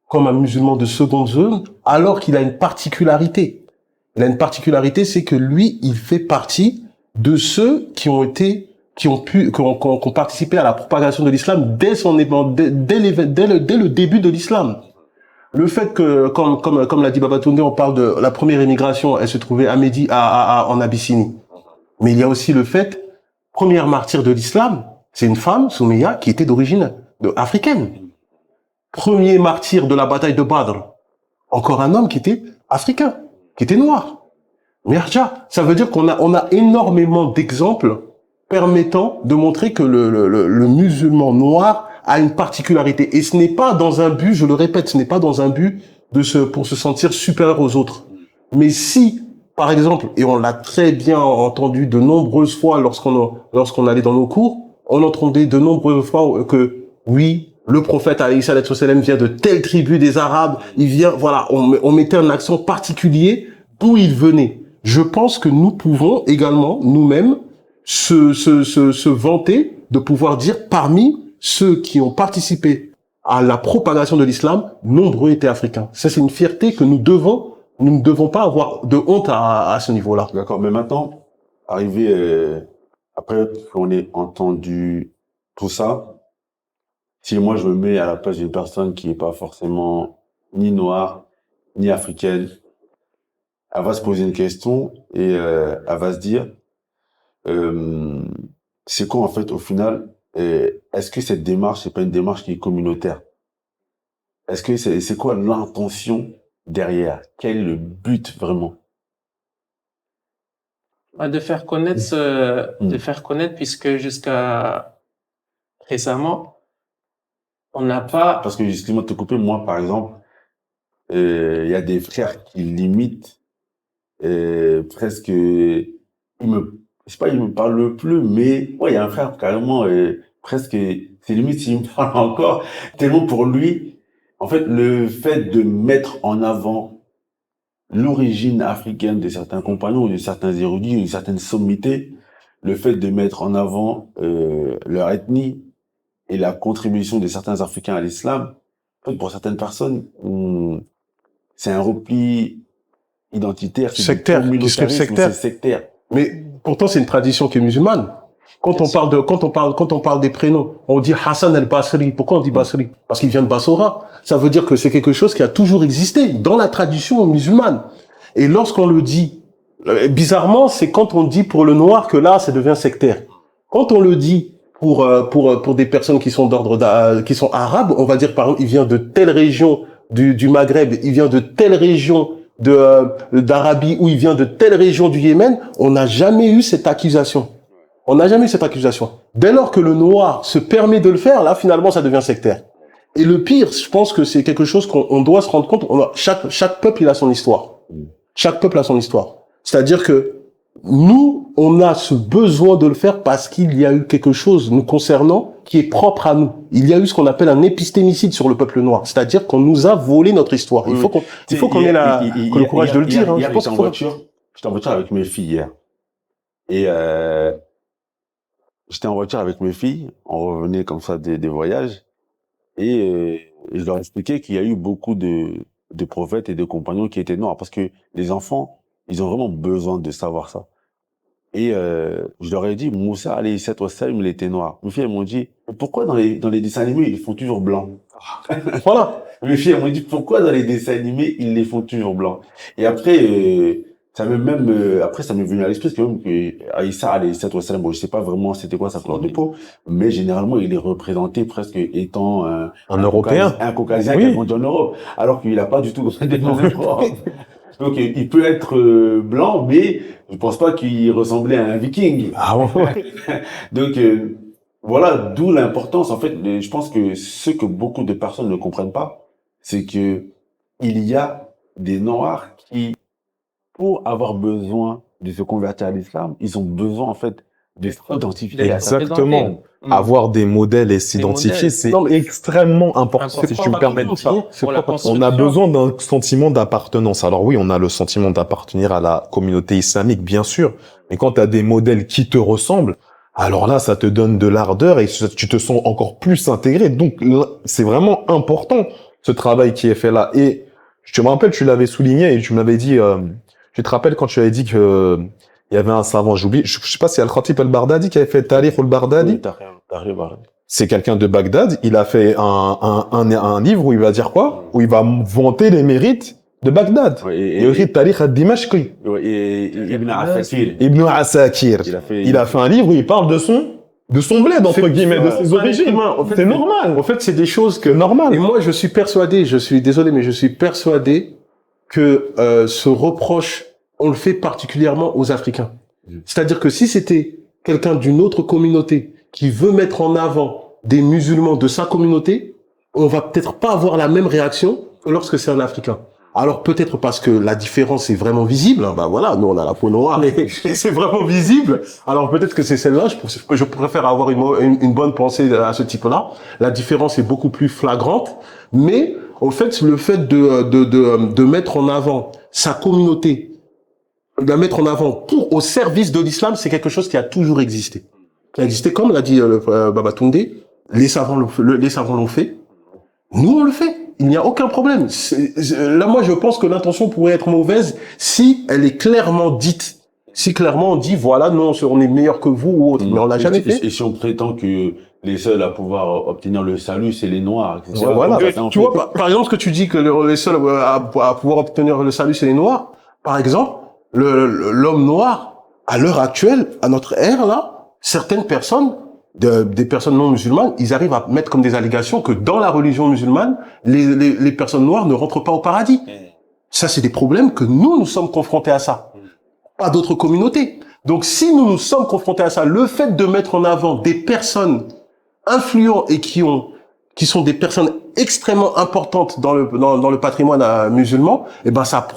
comme un musulman de seconde zone, alors qu'il a une particularité. Il a une particularité, c'est que lui, il fait partie de ceux qui ont participé à la propagation de l'islam dès le début de l'islam. Le fait que, comme l'a dit Babatunde, on parle de la première émigration, elle se trouvait à Médine, en Abyssinie. Mais il y a aussi le fait, première martyre de l'islam, c'est une femme, Soumeya, qui était d'origine africaine. Premier martyr de la bataille de Badr, encore un homme qui était africain, qui était noir. Merja, ça veut dire qu'on a énormément d'exemples permettant de montrer que le musulman noir a une particularité. Et ce n'est pas dans un but, je le répète, ce n'est pas dans un but pour se sentir supérieur aux autres. Mais si, par exemple, et on l'a très bien entendu de nombreuses fois lorsqu'on allait dans nos cours, on entendait de nombreuses fois que, oui, le prophète alayhi salatu wassalam vient de telle tribu des Arabes, il vient, voilà, on mettait un accent particulier d'où il venait. Je pense que nous pouvons également, nous-mêmes, se vanter de pouvoir dire parmi ceux qui ont participé à la propagation de l'islam, nombreux étaient africains. Ça, c'est une fierté que nous ne devons pas avoir de honte à ce niveau-là. D'accord, mais maintenant, arrivé, après qu'on ait entendu tout ça, si moi je me mets à la place d'une personne qui n'est pas forcément ni noire, ni africaine, elle va se poser une question et elle va se dire, c'est quoi en fait au final, est-ce que cette démarche, c'est pas une démarche qui est communautaire? Est-ce que c'est quoi l'intention derrière? Quel est le but vraiment? De faire connaître puisque jusqu'à récemment, on n'a pas... Parce que, excuse-moi de te couper, moi, par exemple, il y a des frères qui limitent presque... je sais pas, ils me parlent plus, mais ouais, il y a un frère carrément, presque, c'est limite s'il me parle encore, tellement pour lui, en fait, le fait de mettre en avant l'origine africaine de certains compagnons, de certains érudits, de certaines sommités, le fait de mettre en avant leur ethnie, et la contribution de certains Africains à l'islam, pour certaines personnes, c'est un repli identitaire, sectaire, qui serait sectaire. Mais pourtant, c'est une tradition qui est musulmane. Quand on parle des prénoms, on dit Hassan al-Basri. Pourquoi on dit Basri? Parce qu'il vient de Bassora. Ça veut dire que c'est quelque chose qui a toujours existé dans la tradition musulmane. Et lorsqu'on le dit, bizarrement, c'est quand on dit pour le noir que là, ça devient sectaire. Quand on le dit pour des personnes qui sont qui sont arabes, on va dire par exemple, il vient de telle région du Maghreb, il vient de telle région d'Arabie, ou il vient de telle région du Yémen, on n'a jamais eu cette accusation. On n'a jamais eu cette accusation. Dès lors que le noir se permet de le faire, là, finalement, ça devient sectaire. Et le pire, je pense que c'est quelque chose qu'on doit se rendre compte. Chaque peuple, il a son histoire. Chaque peuple a son histoire. C'est-à-dire que nous, on a ce besoin de le faire parce qu'il y a eu quelque chose nous concernant qui est propre à nous. Il y a eu ce qu'on appelle un épistémicide sur le peuple noir. C'est-à-dire qu'on nous a volé notre histoire. Il faut qu'on ait le courage de le dire. Hier, j'étais en voiture avec mes filles hier. Et j'étais en voiture avec mes filles. On revenait comme ça des voyages. Et je leur expliquais qu'il y a eu beaucoup de prophètes et de compagnons qui étaient noirs. Parce que les enfants, ils ont vraiment besoin de savoir ça. Et je leur ai dit, Moussa alayhi salam, il était noir. Mes filles, elles m'ont dit, pourquoi dans les dessins animés, ils font toujours blanc? Voilà. Mes filles, elles m'ont dit, pourquoi dans les dessins animés, ils les font toujours blanc? Et après, ça m'est venu à l'esprit, parce que Aïssa alayhi salam, bon, je sais pas vraiment c'était quoi sa couleur de peau, mais généralement, il est représenté presque étant un Européen. Un Caucasien qui a grandi en Europe. Alors qu'il a pas du tout grandi en Europe. Donc, il peut être blanc, mais je pense pas qu'il ressemblait à un viking. Ah bon? Donc, voilà, d'où l'importance. En fait, je pense que ce que beaucoup de personnes ne comprennent pas, c'est que il y a des Noirs qui, pour avoir besoin de se convertir à l'islam, ils ont besoin, en fait, de s'identifier. Exactement. Avoir des modèles et s'identifier, c'est extrêmement important, si tu me permets. On a besoin d'un sentiment d'appartenance. Alors oui, on a le sentiment d'appartenir à la communauté islamique, bien sûr. Mais quand tu as des modèles qui te ressemblent, alors là, ça te donne de l'ardeur et tu te sens encore plus intégré. Donc, c'est vraiment important. ce travail qui est fait là. Et je me rappelle, tu l'avais souligné et tu m'avais dit, tu te rappelles quand tu avais dit que il y avait un savant, j'oublie, je sais pas si Al-Khatib al-Baghdadi qui avait fait Tarikh al-Baghdadi. Oui, Tahrir Baghdadi. C'est quelqu'un de Bagdad. Il a fait un livre où il va dire quoi? Où il va vanter les mérites de Bagdad. Ouais, Et aussi Tarikh al-Dimashqi. et Ibn Asakir. Ibn Asakir. Il a fait un livre où il parle de son bled, entre guillemets, de ses origines. En fait, C'est normal. En fait, c'est des choses que... Normal. Et moi, je suis persuadé, je suis désolé, mais je suis persuadé que ce reproche, on le fait particulièrement aux Africains. C'est-à-dire que si c'était quelqu'un d'une autre communauté qui veut mettre en avant des musulmans de sa communauté, on va peut-être pas avoir la même réaction que lorsque c'est un Africain. Alors peut-être parce que la différence est vraiment visible. Bah voilà, nous on a la peau noire et c'est vraiment visible. Alors peut-être que c'est celle-là. Je préfère avoir une bonne pensée à ce type-là. La différence est beaucoup plus flagrante. Mais en fait, le fait de mettre en avant sa communauté, de la mettre en avant au service de l'islam, c'est quelque chose qui a toujours existé. Qui a existé, comme l'a dit Baba Toundé, les savants l'ont fait. Nous on le fait. Il n'y a aucun problème. Là, moi, je pense que l'intention pourrait être mauvaise si elle est clairement dite. Si clairement on dit, voilà, non, on est meilleur que vous ou autre. Mais on l'a jamais fait. Et si on prétend que les seuls à pouvoir obtenir le salut, c'est les Noirs, etc. Voilà. Tu vois, par exemple, ce que tu dis que les seuls à pouvoir obtenir le salut, c'est les Noirs. Par exemple, l'homme noir, à l'heure actuelle, à notre ère, là, certaines personnes, des personnes non musulmanes, ils arrivent à mettre comme des allégations que dans la religion musulmane, les personnes noires ne rentrent pas au paradis. Ça, c'est des problèmes que nous sommes confrontés à ça. Pas d'autres communautés. Donc, si nous sommes confrontés à ça, le fait de mettre en avant des personnes influentes et qui sont des personnes extrêmement importantes dans le patrimoine musulman, eh ben, ça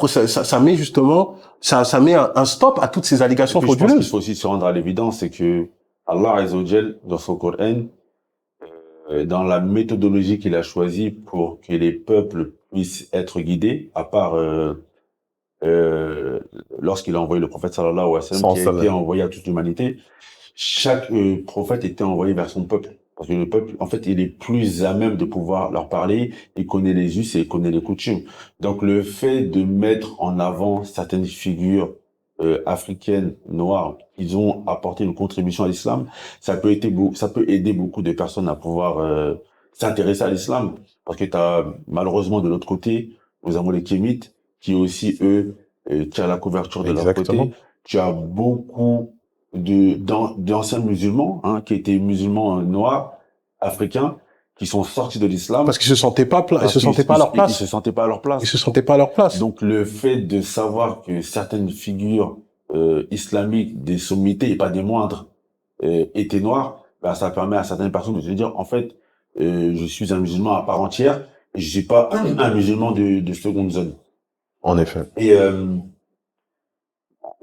met justement, ça met un stop à toutes ces allégations frauduleuses. Je pense qu'il faut aussi se rendre à l'évidence, c'est que Allah Azza wa Jal, dans son Coran, dans la méthodologie qu'il a choisie pour que les peuples puissent être guidés, à part lorsqu'il a envoyé le prophète sallallahu alayhi wa sallam, qui a été envoyé à toute l'humanité, chaque prophète était envoyé vers son peuple. Parce que le peuple, en fait, il est plus à même de pouvoir leur parler, il connaît les us et il connaît les coutumes. Donc le fait de mettre en avant certaines figures africaines, noires, ils ont apporté une contribution à l'islam, ça peut aider beaucoup de personnes à pouvoir s'intéresser à l'islam, parce que malheureusement de l'autre côté, nous avons les kémites qui aussi eux tirent la couverture de leur côté. Tu as beaucoup d'anciens musulmans qui étaient musulmans noirs africains qui sont sortis de l'islam parce qu'ils se sentaient pas ils se sentaient pas à leur place. Ils se sentaient pas à leur place. Ils se sentaient pas à leur place. Donc le fait de savoir que certaines figures islamiques des sommités et pas des moindres étaient noires, bah ça permet à certaines personnes de se dire en fait je suis un musulman à part entière et je suis pas un musulman de seconde zone. En effet. Et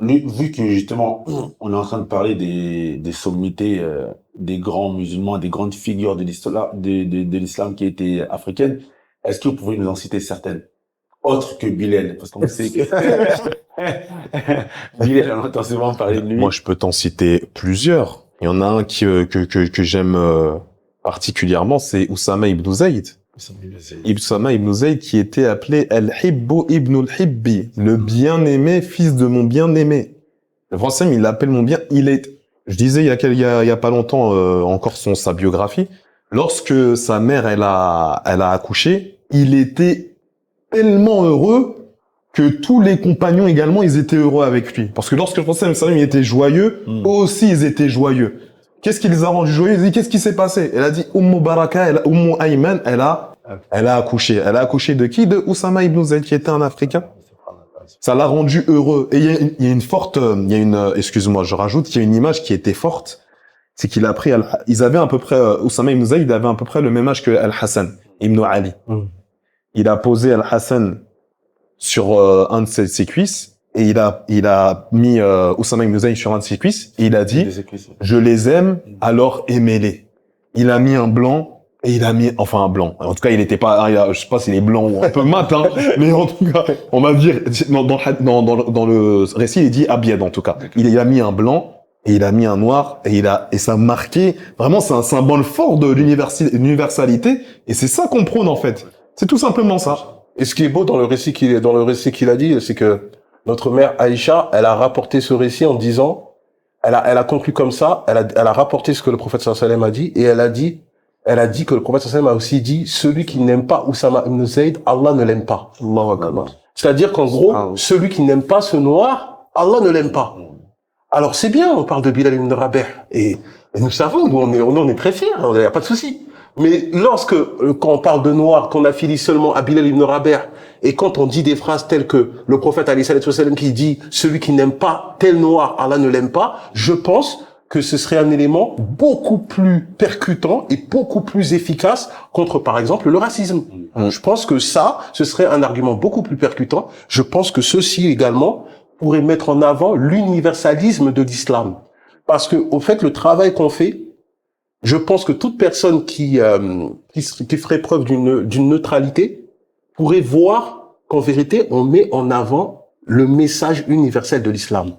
vu que justement on est en train de parler des sommités des grands musulmans, des grandes figures de l'islam qui étaient africaines, est-ce que vous pouvez nous en citer certaines autres que Bilal, parce qu'on sait que Bilal, on entend souvent parler de lui. Moi je peux t'en citer plusieurs. Il y en a un que j'aime particulièrement, c'est Oussama ibn Zayd. Oussama ibn Zayd qui était appelé Al-Hibbu ibn al-Hibbi, le bien-aimé, fils de mon bien-aimé. Le français, il l'appelle mon bien. Je disais il y a pas longtemps encore sa biographie. Lorsque sa mère elle a accouché, il était tellement heureux que tous les compagnons également ils étaient heureux avec lui. Parce que lorsque le prophète il était joyeux, eux aussi ils étaient joyeux. Qu'est-ce qui les a rendus joyeux? Il dit, qu'est-ce qui s'est passé? Elle a dit, Ummu Ayman, elle a accouché. Elle a accouché de qui? De Oussama ibn Zayd, qui était un Africain. Ça l'a rendu heureux. Et excuse-moi, je rajoute qu'il y a une image qui était forte. C'est qu'il a pris, ils avaient à peu près, Oussama ibn Zayd avait à peu près le même âge que Al-Hassan ibn Ali. Il a posé Al-Hassan sur un de ses cuisses. Et il a mis Oussama ibn Zayd sur un de ses cuisses et il a dit je les aime, alors aimez-les. Il a mis un blanc et il a mis un blanc. En tout cas, il était pas je sais pas s'il est blanc ou un peu mat mais en tout cas, on va dire dans le récit, il dit Abiad en tout cas. Il a mis un blanc et il a mis un noir et ça a marqué vraiment c'est un symbole fort de l'universalité et c'est ça qu'on prône en fait. C'est tout simplement ça. Et ce qui est beau dans le récit qu'il a dit, c'est que notre mère Aïcha, elle a rapporté ce récit en disant, elle a conclu comme ça, elle a rapporté ce que le prophète sallallahu alayhi wa sallam a dit, et elle a dit que le prophète sallallahu alayhi wa sallam a aussi dit, celui qui n'aime pas Oussama ibn Zayd, Allah ne l'aime pas. Allahu Akbar. C'est-à-dire qu'en gros, celui qui n'aime pas ce noir, Allah ne l'aime pas. Alors c'est bien, on parle de Bilal ibn Rabah, et nous savons, nous on est très fiers, il n'y a pas de souci. Mais quand on parle de noir, qu'on affilie seulement à Bilal ibn Rabah, et quand on dit des phrases telles que le prophète alayhi salatu wassalam qui dit celui qui n'aime pas tel noir, Allah ne l'aime pas, je pense que ce serait un élément beaucoup plus percutant et beaucoup plus efficace contre, par exemple, le racisme. Je pense que ce serait un argument beaucoup plus percutant. Je pense que ceci également pourrait mettre en avant l'universalisme de l'islam. Parce que, au fait, le travail qu'on fait, je pense que toute personne qui ferait preuve d'une neutralité pourrait voir qu'en vérité, on met en avant le message universel de l'islam.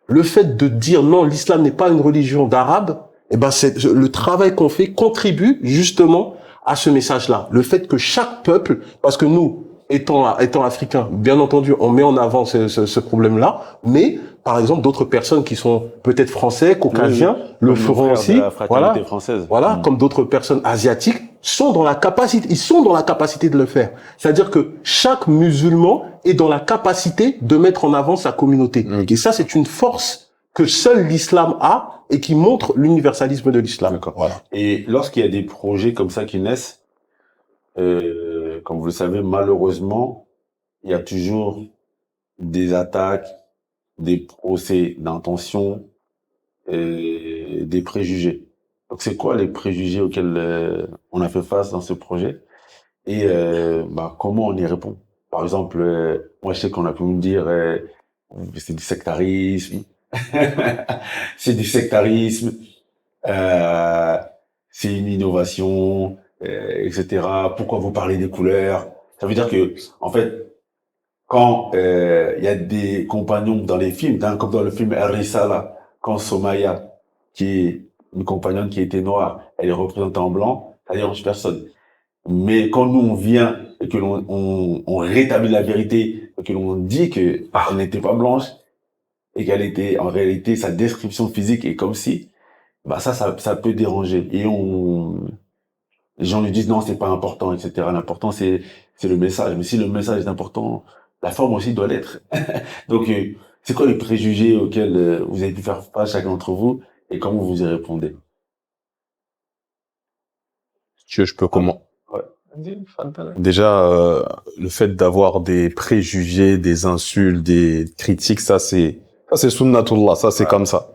Le fait de dire non, l'islam n'est pas une religion d'arabe, eh ben le travail qu'on fait contribue justement à ce message-là. Le fait que chaque peuple, parce que nous, étant africains, bien entendu, on met en avant ce problème-là, mais par exemple, d'autres personnes qui sont peut-être français, caucasiens, le feront aussi. Voilà, comme d'autres personnes asiatiques ils sont dans la capacité de le faire. C'est-à-dire que chaque musulman est dans la capacité de mettre en avant sa communauté. Et ça, c'est une force que seul l'islam a et qui montre l'universalisme de l'islam. Voilà. Et lorsqu'il y a des projets comme ça qui naissent, comme vous le savez, malheureusement, il y a toujours des attaques, des procès d'intention, des préjugés. Donc, c'est quoi les préjugés auxquels on a fait face dans ce projet et comment on y répond? Par exemple, moi, je sais qu'on a pu me dire c'est du sectarisme, c'est du sectarisme, c'est une innovation, etc. Pourquoi vous parlez des couleurs? Ça veut dire que, en fait, quand il y a des compagnons dans les films, comme dans le film Ar-Risala, quand Somaya, qui est une compagnonne qui était noire, elle est représentée en blanc, ça dérange personne. Mais quand nous on vient et que on rétablit la vérité, et que l'on dit que elle n'était pas blanche et qu'elle était en réalité sa description physique est comme si, ça peut déranger. Et les gens lui disent non, c'est pas important, etc. L'important c'est le message. Mais si le message est important, la forme aussi doit l'être. Donc c'est quoi les préjugés auxquels vous avez pu faire face chacun d'entre vous et comment vous y répondez? Je peux comment? Ouais. Déjà, le fait d'avoir des préjugés, des insultes, des critiques, ça c'est sunnatullah, ça c'est comme ça.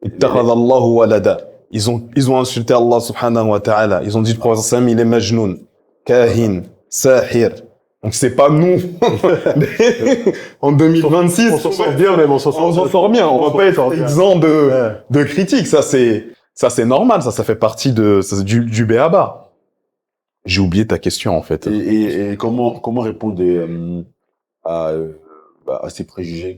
Ittakhadallahu walada. Ils ont insulté Allah subhanahu wa ta'ala. Ils ont dit le prophète sallam, il est majnoun, kahin, sahir. Donc c'est pas nous. En 2026. On s'en sort bien, même on s'en sort bien. On va pas être exempt de critiques. Ça c'est normal. Ça fait partie du béaba. J'ai oublié ta question, en fait. Et comment répondre à ces préjugés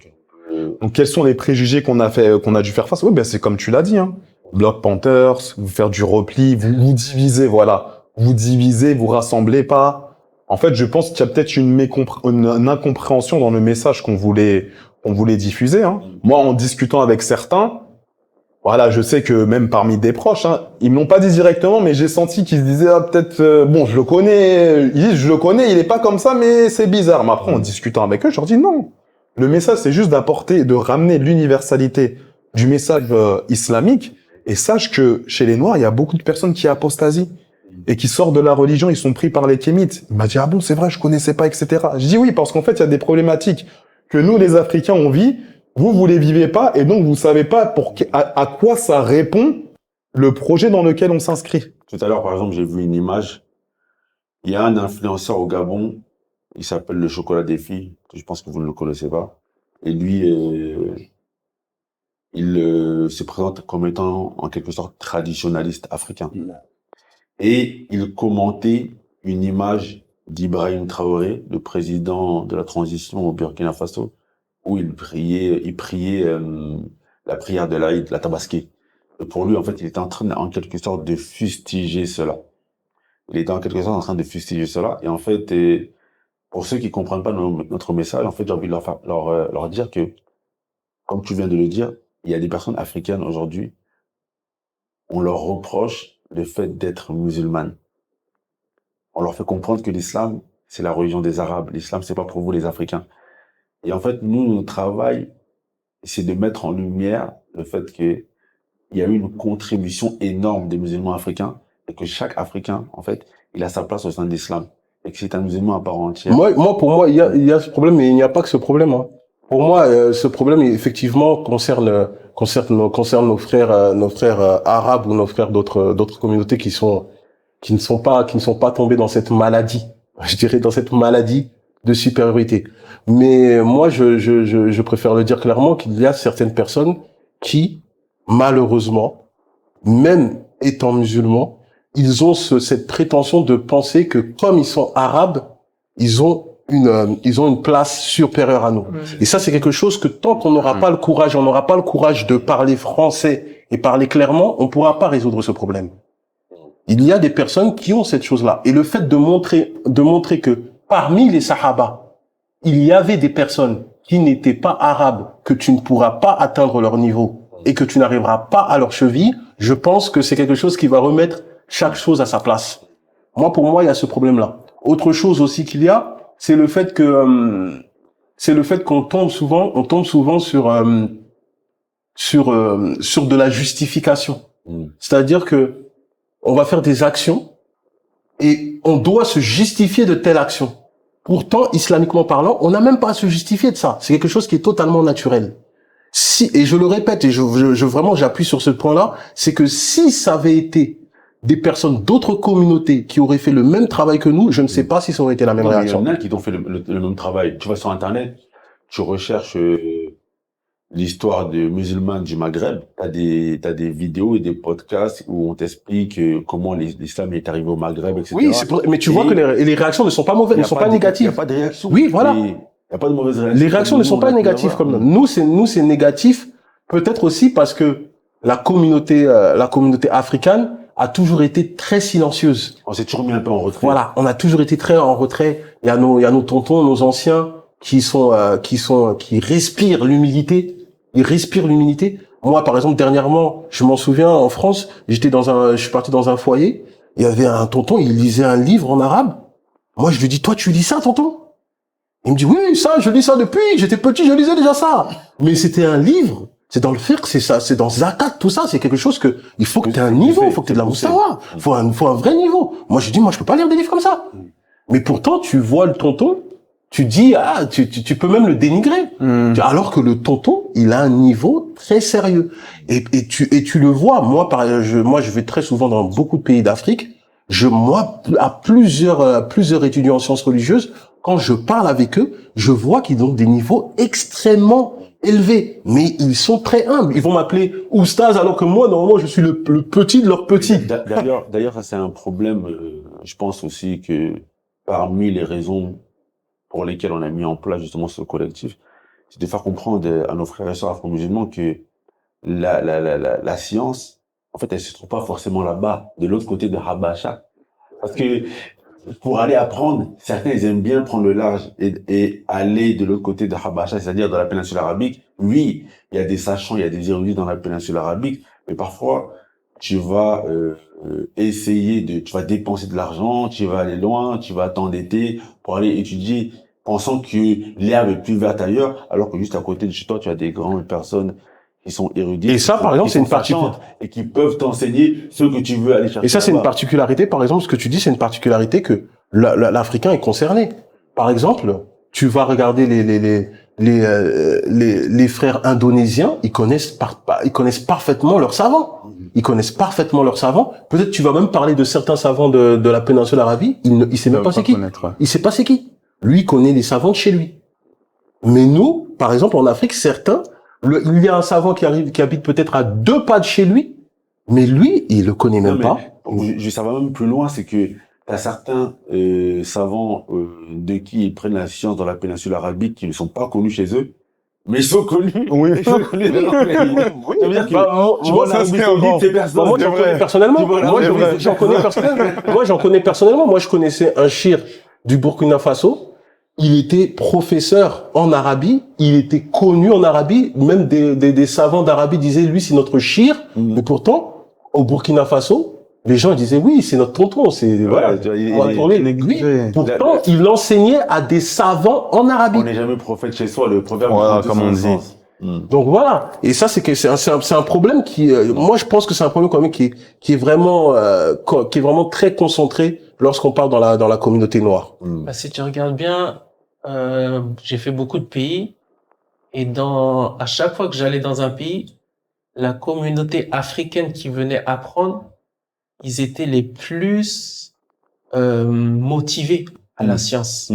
Donc, quels sont les préjugés qu'on a dû faire face? Oui, c'est comme tu l'as dit, hein. Black Panthers, vous faire du repli, vous divisez, voilà. Vous divisez, vous rassemblez pas. En fait, je pense qu'il y a peut-être une incompréhension dans le message qu'on voulait diffuser, hein. Moi, en discutant avec certains, voilà, je sais que même parmi des proches, hein, ils me l'ont pas dit directement, mais j'ai senti qu'ils se disaient, peut-être, bon, je le connais, ils disent, je le connais, il est pas comme ça, mais c'est bizarre. Mais après, en discutant avec eux, je leur dis non. Le message, c'est juste de ramener l'universalité du message islamique. Et sache que chez les Noirs, il y a beaucoup de personnes qui apostasient et qui sortent de la religion, ils sont pris par les kémites. Il m'a dit, ah bon, c'est vrai, je connaissais pas, etc. Je dis oui, parce qu'en fait, il y a des problématiques que nous, les Africains, on vit. Vous les vivez pas, et donc vous savez pas à quoi ça répond le projet dans lequel on s'inscrit. Tout à l'heure, par exemple, j'ai vu une image. Il y a un influenceur au Gabon, il s'appelle le Chocolat des filles, je pense que vous ne le connaissez pas. Et lui, il se présente comme étant en quelque sorte traditionnaliste africain. Et il commentait une image d'Ibrahim Traoré, le président de la transition au Burkina Faso, où il priait la prière de l'Aïd, la Tabaski. Et pour lui, en fait, il était en train, en quelque sorte, de fustiger cela. Il était en quelque sorte en train de fustiger cela. Et en fait, pour ceux qui comprennent pas notre message, en fait, j'ai envie de leur dire que, comme tu viens de le dire, il y a des personnes africaines aujourd'hui, on leur reproche le fait d'être musulmanes. On leur fait comprendre que l'islam, c'est la religion des Arabes. L'islam, c'est pas pour vous, les Africains. Et en fait, nous, notre travail, c'est de mettre en lumière le fait que il y a eu une contribution énorme des musulmans africains et que chaque Africain, en fait, il a sa place au sein de l'islam. Et que c'est un musulman à part entière. Pour moi, il y a ce problème, mais il n'y a pas que ce problème. Hein. Pour moi, ce problème, effectivement, concerne nos frères, arabes ou nos frères d'autres communautés qui ne sont pas tombés dans cette maladie. Je dirais dans cette maladie de supériorité. Mais moi, je préfère le dire clairement qu'il y a certaines personnes qui, malheureusement, même étant musulmans, ils ont cette prétention de penser que comme ils sont arabes, ils ont une place supérieure à nous. Et ça, c'est quelque chose que tant qu'on n'aura pas le courage de parler français et parler clairement, on pourra pas résoudre ce problème. Il y a des personnes qui ont cette chose-là. Et le fait de montrer que parmi les sahaba, il y avait des personnes qui n'étaient pas arabes, que tu ne pourras pas atteindre leur niveau et que tu n'arriveras pas à leur cheville, je pense que c'est quelque chose qui va remettre chaque chose à sa place. Pour moi, il y a ce problème-là. Autre chose aussi qu'il y a, c'est le fait qu'on tombe souvent sur de la justification. C'est-à-dire que on va faire des actions et on doit se justifier de telle action. Pourtant, islamiquement parlant, on n'a même pas à se justifier de ça. C'est quelque chose qui est totalement naturel. Et je le répète, et vraiment j'appuie sur ce point-là, c'est que si ça avait été des personnes d'autres communautés qui auraient fait le même travail que nous, je ne sais pas si ça aurait été la même réaction. Il y en a qui ont fait le même travail. Tu vas sur Internet, tu recherches l'histoire des musulmans du Maghreb, t'as des vidéos et des podcasts où on t'explique comment l'islam est arrivé au Maghreb, etc. Oui, mais tu vois que les réactions ne sont pas mauvaises, ne sont pas négatives. Il n'y a pas de réaction. Oui, voilà. Il n'y a pas de mauvaise réaction. Les réactions ne sont pas négatives comme nous. Nous, c'est négatif. Peut-être aussi parce que la communauté africaine a toujours été très silencieuse. On s'est toujours mis un peu en retrait. Voilà. On a toujours été très en retrait. Il y a nos tontons, nos anciens qui respirent l'humilité. Ils respirent l'humilité. Moi, par exemple, dernièrement, je m'en souviens, en France, je suis parti dans un foyer. Il y avait un tonton, il lisait un livre en arabe. Moi, je lui dis, toi, tu lis ça, tonton? Il me dit, oui, ça, je lis ça depuis, j'étais petit, je lisais déjà ça. Mais c'était un livre. C'est dans le fiqh, c'est ça, c'est dans zakat, tout ça, c'est quelque chose que, il faut que tu aies un niveau, il faut que tu aies de la moussawa. Faut un vrai niveau. Moi, je dis, moi, je peux pas lire des livres comme ça. Mais pourtant, tu vois le tonton, tu dis, tu peux même le dénigrer. Alors que le tonton, il a un niveau très sérieux. Et tu le vois. Moi, je vais très souvent dans beaucoup de pays d'Afrique. À plusieurs étudiants en sciences religieuses, quand je parle avec eux, je vois qu'ils ont des niveaux extrêmement élevés. Mais ils sont très humbles. Ils vont m'appeler oustaz, alors que moi, normalement, je suis le petit de leurs petits. D'ailleurs, ça, c'est un problème. Je pense aussi que parmi les raisons pour lesquelles on a mis en place justement ce collectif, c'est de faire comprendre à nos frères et sœurs afro-musulmans que la science, en fait, elle se trouve pas forcément là-bas, de l'autre côté de Habasha. Parce que pour aller apprendre, certains ils aiment bien prendre le large et aller de l'autre côté de Habasha, c'est-à-dire dans la péninsule arabique. Oui, il y a des sachants, il y a des érudits dans la péninsule arabique, mais parfois tu vas tu vas dépenser de l'argent, tu vas aller loin, tu vas t'endetter pour aller étudier, pensant que l'herbe est plus verte ailleurs, alors que juste à côté de chez toi, tu as des grandes personnes qui sont érudites. Et ça, par exemple, c'est une particularité. Et qui peuvent t'enseigner ce que tu veux aller chercher. Et ça, c'est une particularité, par exemple, ce que tu dis, c'est une particularité que l'Africain est concerné. Par exemple, tu vas regarder les frères indonésiens, ils connaissent parfaitement leurs savants. Ils connaissent parfaitement leurs savants. Peut-être tu vas même parler de certains savants de la péninsule arabique, il sait même pas c'est qui. Il sait pas c'est qui. Lui, il connaît les savants de chez lui. Mais nous, par exemple, en Afrique, il y a un savant qui habite peut-être à 2 pas de chez lui, mais lui, il le connaît même pas. Ça va même plus loin, c'est que t'as certains savants de qui ils prennent la science dans la péninsule arabique qui ne sont pas connus chez eux, Mais ils sont connus. Oui. Ils sont connus dans leur pays. Oui. Ça veut dire que Moi, vois, ça, l'Arabie c'est Saoudite, grand. c'est personne. Moi, j'en connais personnellement. J'en connais personnellement. Moi, j'en connais personnellement. Moi, je connaissais un shir du Burkina Faso. Il était professeur en Arabie. Il était connu en Arabie. Même des savants d'Arabie disaient, lui, c'est notre shir. Mais pourtant, au Burkina Faso, les gens disaient, oui, c'est notre tonton. C'est, voilà. Tu vois, Lui, pourtant, il enseignait à des savants en Arabie. on n'est jamais prophète chez soi, le proverbe. Voilà, dit comme on dit. sens. Donc voilà. Et ça, c'est un problème qui, moi, je pense que c'est un problème quand même qui est vraiment très concentré lorsqu'on parle dans la communauté noire. Bah, si tu regardes bien, j'ai fait beaucoup de pays et à chaque fois que j'allais dans un pays, la communauté africaine qui venait apprendre, ils étaient les plus motivés à la science.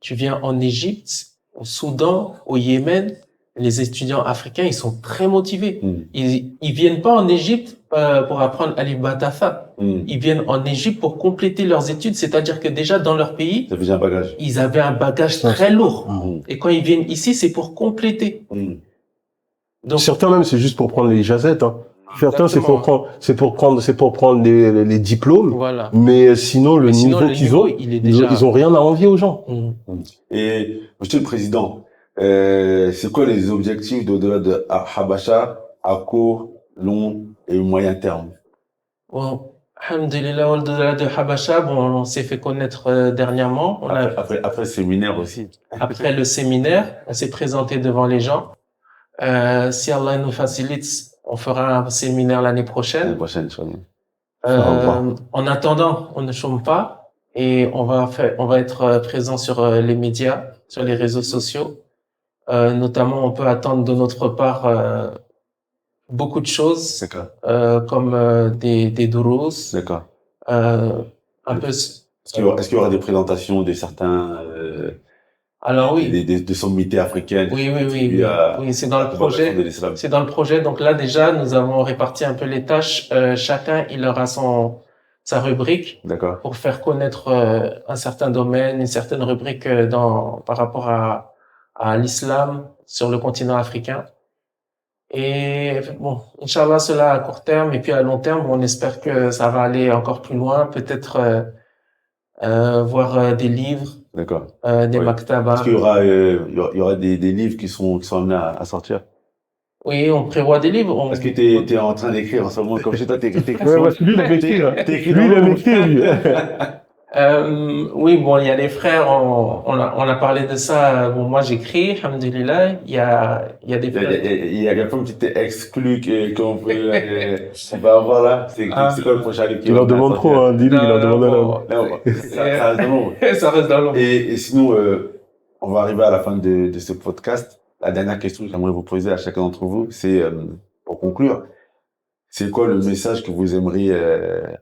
Tu viens en Égypte, au Soudan, au Yémen, les étudiants africains, ils sont très motivés. Ils viennent pas en Égypte pour apprendre Alif Ba Ta Tha. Ils viennent en Égypte pour compléter leurs études, c'est-à-dire que déjà dans leur pays, Ça faisait un bagage. ils avaient un bagage très lourd. Et quand ils viennent ici, c'est pour compléter. Donc, Certains même, c'est juste pour prendre les jazettes, hein. Certains, c'est pour prendre les diplômes. voilà. Mais sinon, le sinon, niveau le qu'ils niveau, ont, il est déjà... ils ont rien à envier aux gens. Et, Monsieur le Président, c'est quoi les objectifs d'au-delà de Habasha à court, long et moyen terme? Bon, alhamdulillah, au-delà de Habasha, bon, on s'est fait connaître dernièrement. Après le séminaire aussi. Après le séminaire, on s'est présenté devant les gens. Si Allah nous facilite, on fera un séminaire l'année prochaine. L'année prochaine, Inch'Allah. En attendant, on ne chôme pas et on va être présent sur les médias, sur les réseaux sociaux. Notamment, on peut attendre de notre part beaucoup de choses, comme des durous, un peu. Est-ce qu'il y aura des présentations de certains alors oui, des sommités africaines? Oui, c'est dans le projet. C'est dans le projet. Donc là, déjà, nous avons réparti un peu les tâches. Chacun, il aura sa rubrique pour faire connaître un certain domaine, une certaine rubrique par rapport à l'islam sur le continent africain. Et bon, Inch'Allah, cela à court terme. Et puis à long terme, on espère que ça va aller encore plus loin. Peut-être voir des livres, des maktabas. Est-ce qu'il y aura des livres qui sont amenés à sortir? Oui, on prévoit des livres. Est-ce que t'es en train d'écrire en ce moment, comme chez toi, t'écris? Ouais, parce que lui, il avait écrit, là. Lui, il avait écrit, lui. Oui, bon, il y a les frères, on a parlé de ça. Bon, moi, j'écris, alhamdulillah. Il y a des frères. Il y a quelqu'un qui t'est exclu qu'on peut, on va avoir là. C'est quoi le prochain livre? Tu leur demandes trop, hein. Dis-lui, il leur demande à l'homme. Ça reste dans l'ombre. Ça reste dans l'ombre. Et sinon, on va arriver à la fin de ce podcast. La dernière question que j'aimerais vous poser à chacun d'entre vous, c'est, pour conclure, c'est quoi le message que vous aimeriez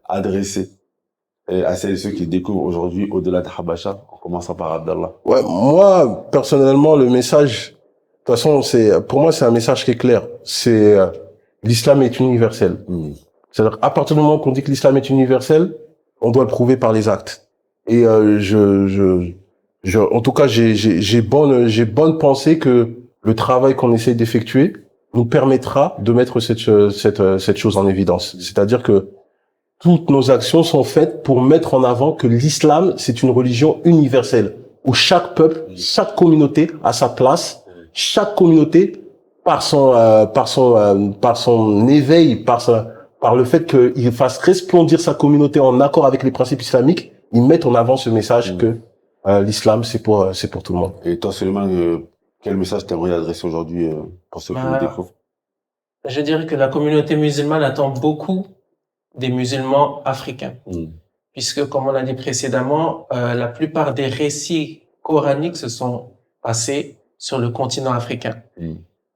adresser à celles et ceux qui découvrent aujourd'hui au-delà de Habasha, en commençant par Abdallah? Ouais, moi, personnellement, le message, de toute façon, pour moi, c'est un message qui est clair. C'est, l'islam est universel. C'est-à-dire, à partir du moment qu'on dit que l'islam est universel, on doit le prouver par les actes. Et, en tout cas, j'ai bonne pensée que le travail qu'on essaie d'effectuer nous permettra de mettre cette chose en évidence. C'est-à-dire que toutes nos actions sont faites pour mettre en avant que l'islam, c'est une religion universelle, où chaque peuple, chaque communauté a sa place, chaque communauté, par son éveil, par le fait qu'il fasse resplendir sa communauté en accord avec les principes islamiques, ils mettent en avant ce message que l'islam, c'est pour tout le monde. Et toi, Suleiman, quel message t'aimerais adresser aujourd'hui pour ceux qui nous découvrent? Je dirais que la communauté musulmane attend beaucoup des musulmans africains. Puisque, comme on l'a dit précédemment, la plupart des récits coraniques se sont passés sur le continent africain.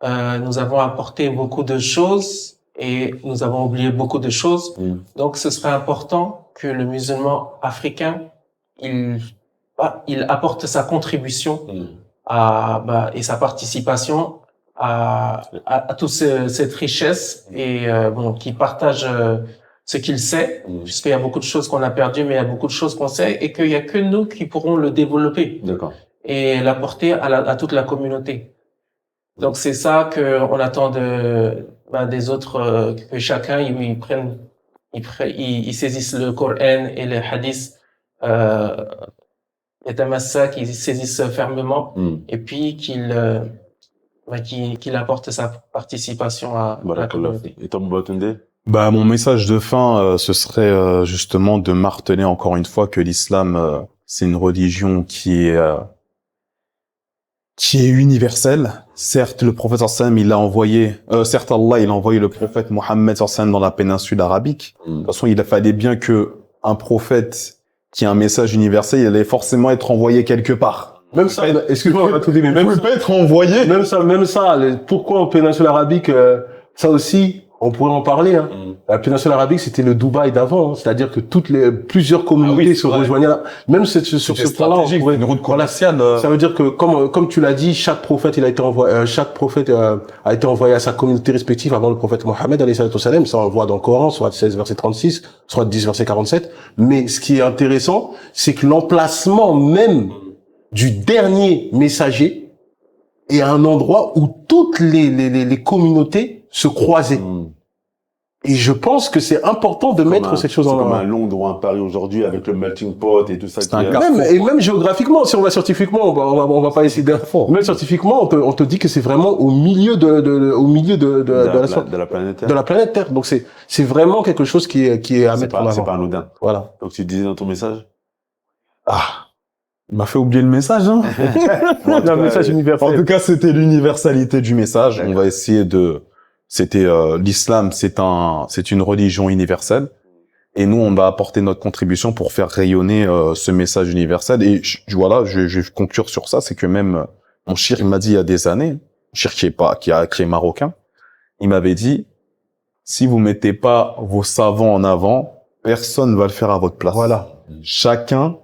Nous avons apporté beaucoup de choses et nous avons oublié beaucoup de choses. Donc, ce serait important que le musulman africain, il apporte sa contribution et sa participation à toute cette richesse et qui partage ce qu'il sait, puisqu'il y a beaucoup de choses qu'on a perdues, mais il y a beaucoup de choses qu'on sait et qu'il y a que nous qui pourrons le développer et l'apporter à toute la communauté. Donc c'est ça que on attend des autres, que chacun ils saisissent le Coran et les hadiths, les tamassak, qu'ils saisissent fermement et puis qu'il apporte sa participation à la communauté. Et toi, Moubatunde? Bah, mon message de fin, ce serait justement de marteler encore une fois que l'islam, c'est une religion qui est universelle. Certes, le prophète sallam, il a envoyé, certes Allah, il a envoyé le prophète Mohammed sallam dans la péninsule arabique. De toute façon, il fallait bien que un prophète qui a un message universel, il allait forcément être envoyé quelque part. Même ça, excuse-moi, on va tout dire, mais même il peut être envoyé. Même ça, pourquoi en péninsule arabique, ça aussi, on pourrait en parler, hein. La péninsule arabique, c'était le Dubaï d'avant, hein. C'est-à-dire que plusieurs communautés se rejoignaient là. Même sur ce point-là, on pourrait, une route commerciale. Ça veut dire que, comme tu l'as dit, chaque prophète a été envoyé à sa communauté respective avant le prophète Mohammed, alayhi salatu wassalam. Ça, on le voit dans le Coran, soit 16 verset 36, soit 10 verset 47. Mais ce qui est intéressant, c'est que l'emplacement même du dernier messager est à un endroit où toutes les communautés se croisaient. Et je pense que c'est important de mettre cette chose en avant. C'est comme un Londres ou un Paris aujourd'hui avec le melting pot et tout ça. Même géographiquement, si on va scientifiquement, on va pas essayer d'info. Même scientifiquement, on te dit que c'est vraiment au milieu de la planète Terre. Donc c'est vraiment quelque chose qui est à mettre en avant. C'est pas anodin. Voilà. Donc tu disais dans ton message? Il m'a fait oublier le message, hein. Le message universel. En tout cas, c'était l'universalité du message. On va essayer l'islam, c'est une religion universelle. Et nous, on va apporter notre contribution pour faire rayonner ce message universel. Et voilà, je vais conclure sur ça, c'est que même mon shir, il m'a dit il y a des années, mon shir qui est marocain, il m'avait dit, si vous mettez pas vos savants en avant, personne ne va le faire à votre place. Voilà. Chacun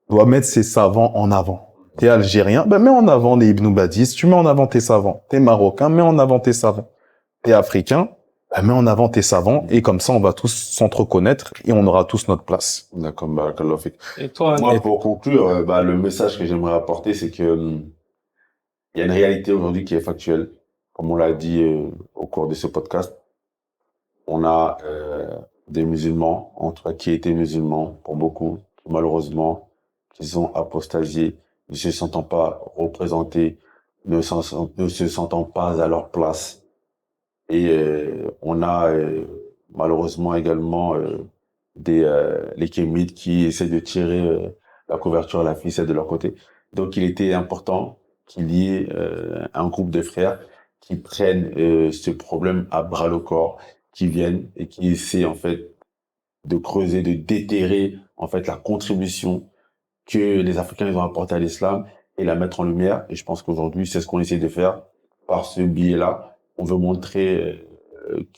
doit mettre ses savants en avant. T'es algérien, mets en avant les Ibn Badis, tu mets en avant tes savants. T'es marocain, mets en avant tes savants. T'es africain, mets en avant tes savants, et comme ça, on va tous s'entreconnaître, et on aura tous notre place. D'accord, barakallahu fik. Et toi, Moi, pour conclure, le message que j'aimerais apporter, c'est que, il y a une réalité aujourd'hui qui est factuelle. Comme on l'a dit au cours de ce podcast, on a des musulmans, en tout cas qui étaient musulmans, pour beaucoup, qui malheureusement, qui sont apostasiés, ne se sentant pas représentés, ne se sentant pas à leur place. Et on a malheureusement également les kémites qui essaient de tirer la couverture à la ficelle de leur côté. Donc il était important qu'il y ait un groupe de frères qui prennent ce problème à bras le corps, qui viennent et qui essaient en fait de creuser, de déterrer en fait la contribution que les Africains ils ont apportée à l'islam et la mettre en lumière. Et je pense qu'aujourd'hui, c'est ce qu'on essaie de faire par ce biais-là. On veut montrer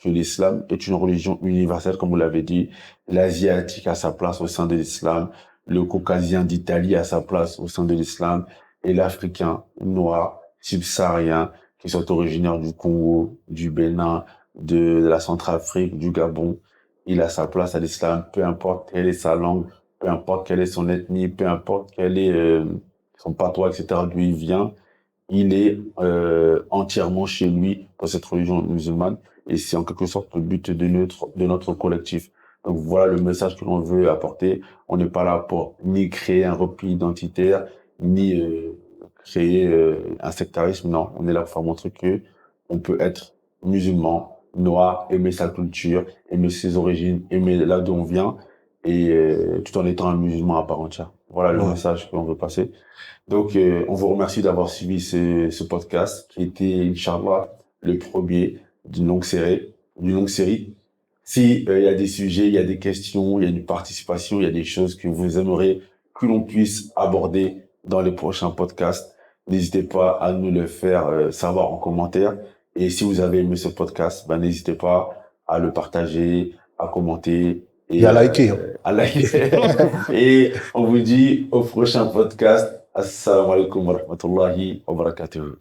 que l'islam est une religion universelle, comme vous l'avez dit. L'asiatique a sa place au sein de l'islam, le caucasien d'Italie a sa place au sein de l'islam, et l'africain noir, subsaharien, qui sont originaires du Congo, du Bénin, de la Centrafrique, du Gabon, il a sa place à l'islam, peu importe quelle est sa langue, peu importe quelle est son ethnie, peu importe quel est son patois, etc., d'où il vient, il est entièrement chez lui dans cette religion musulmane, et c'est en quelque sorte le but de notre collectif. Donc voilà le message que l'on veut apporter. On n'est pas là pour ni créer un repli identitaire, ni créer un sectarisme. Non, on est là pour faire montrer que on peut être musulman, noir, aimer sa culture, aimer ses origines, aimer là d'où on vient, et tout en étant un musulman à part entière. Voilà le message que l'on veut passer. Donc, on vous remercie d'avoir suivi ce podcast qui était, Inch'Allah, le premier d'une longue série. Si il y a des sujets, il y a des questions, il y a une participation, il y a des choses que vous aimeriez que l'on puisse aborder dans les prochains podcasts, n'hésitez pas à nous le faire savoir en commentaire. Et si vous avez aimé ce podcast, n'hésitez pas à le partager, à commenter et à liker. Et on vous dit au prochain podcast. Assalamu alaikum wa rahmatullahi wa barakatuh.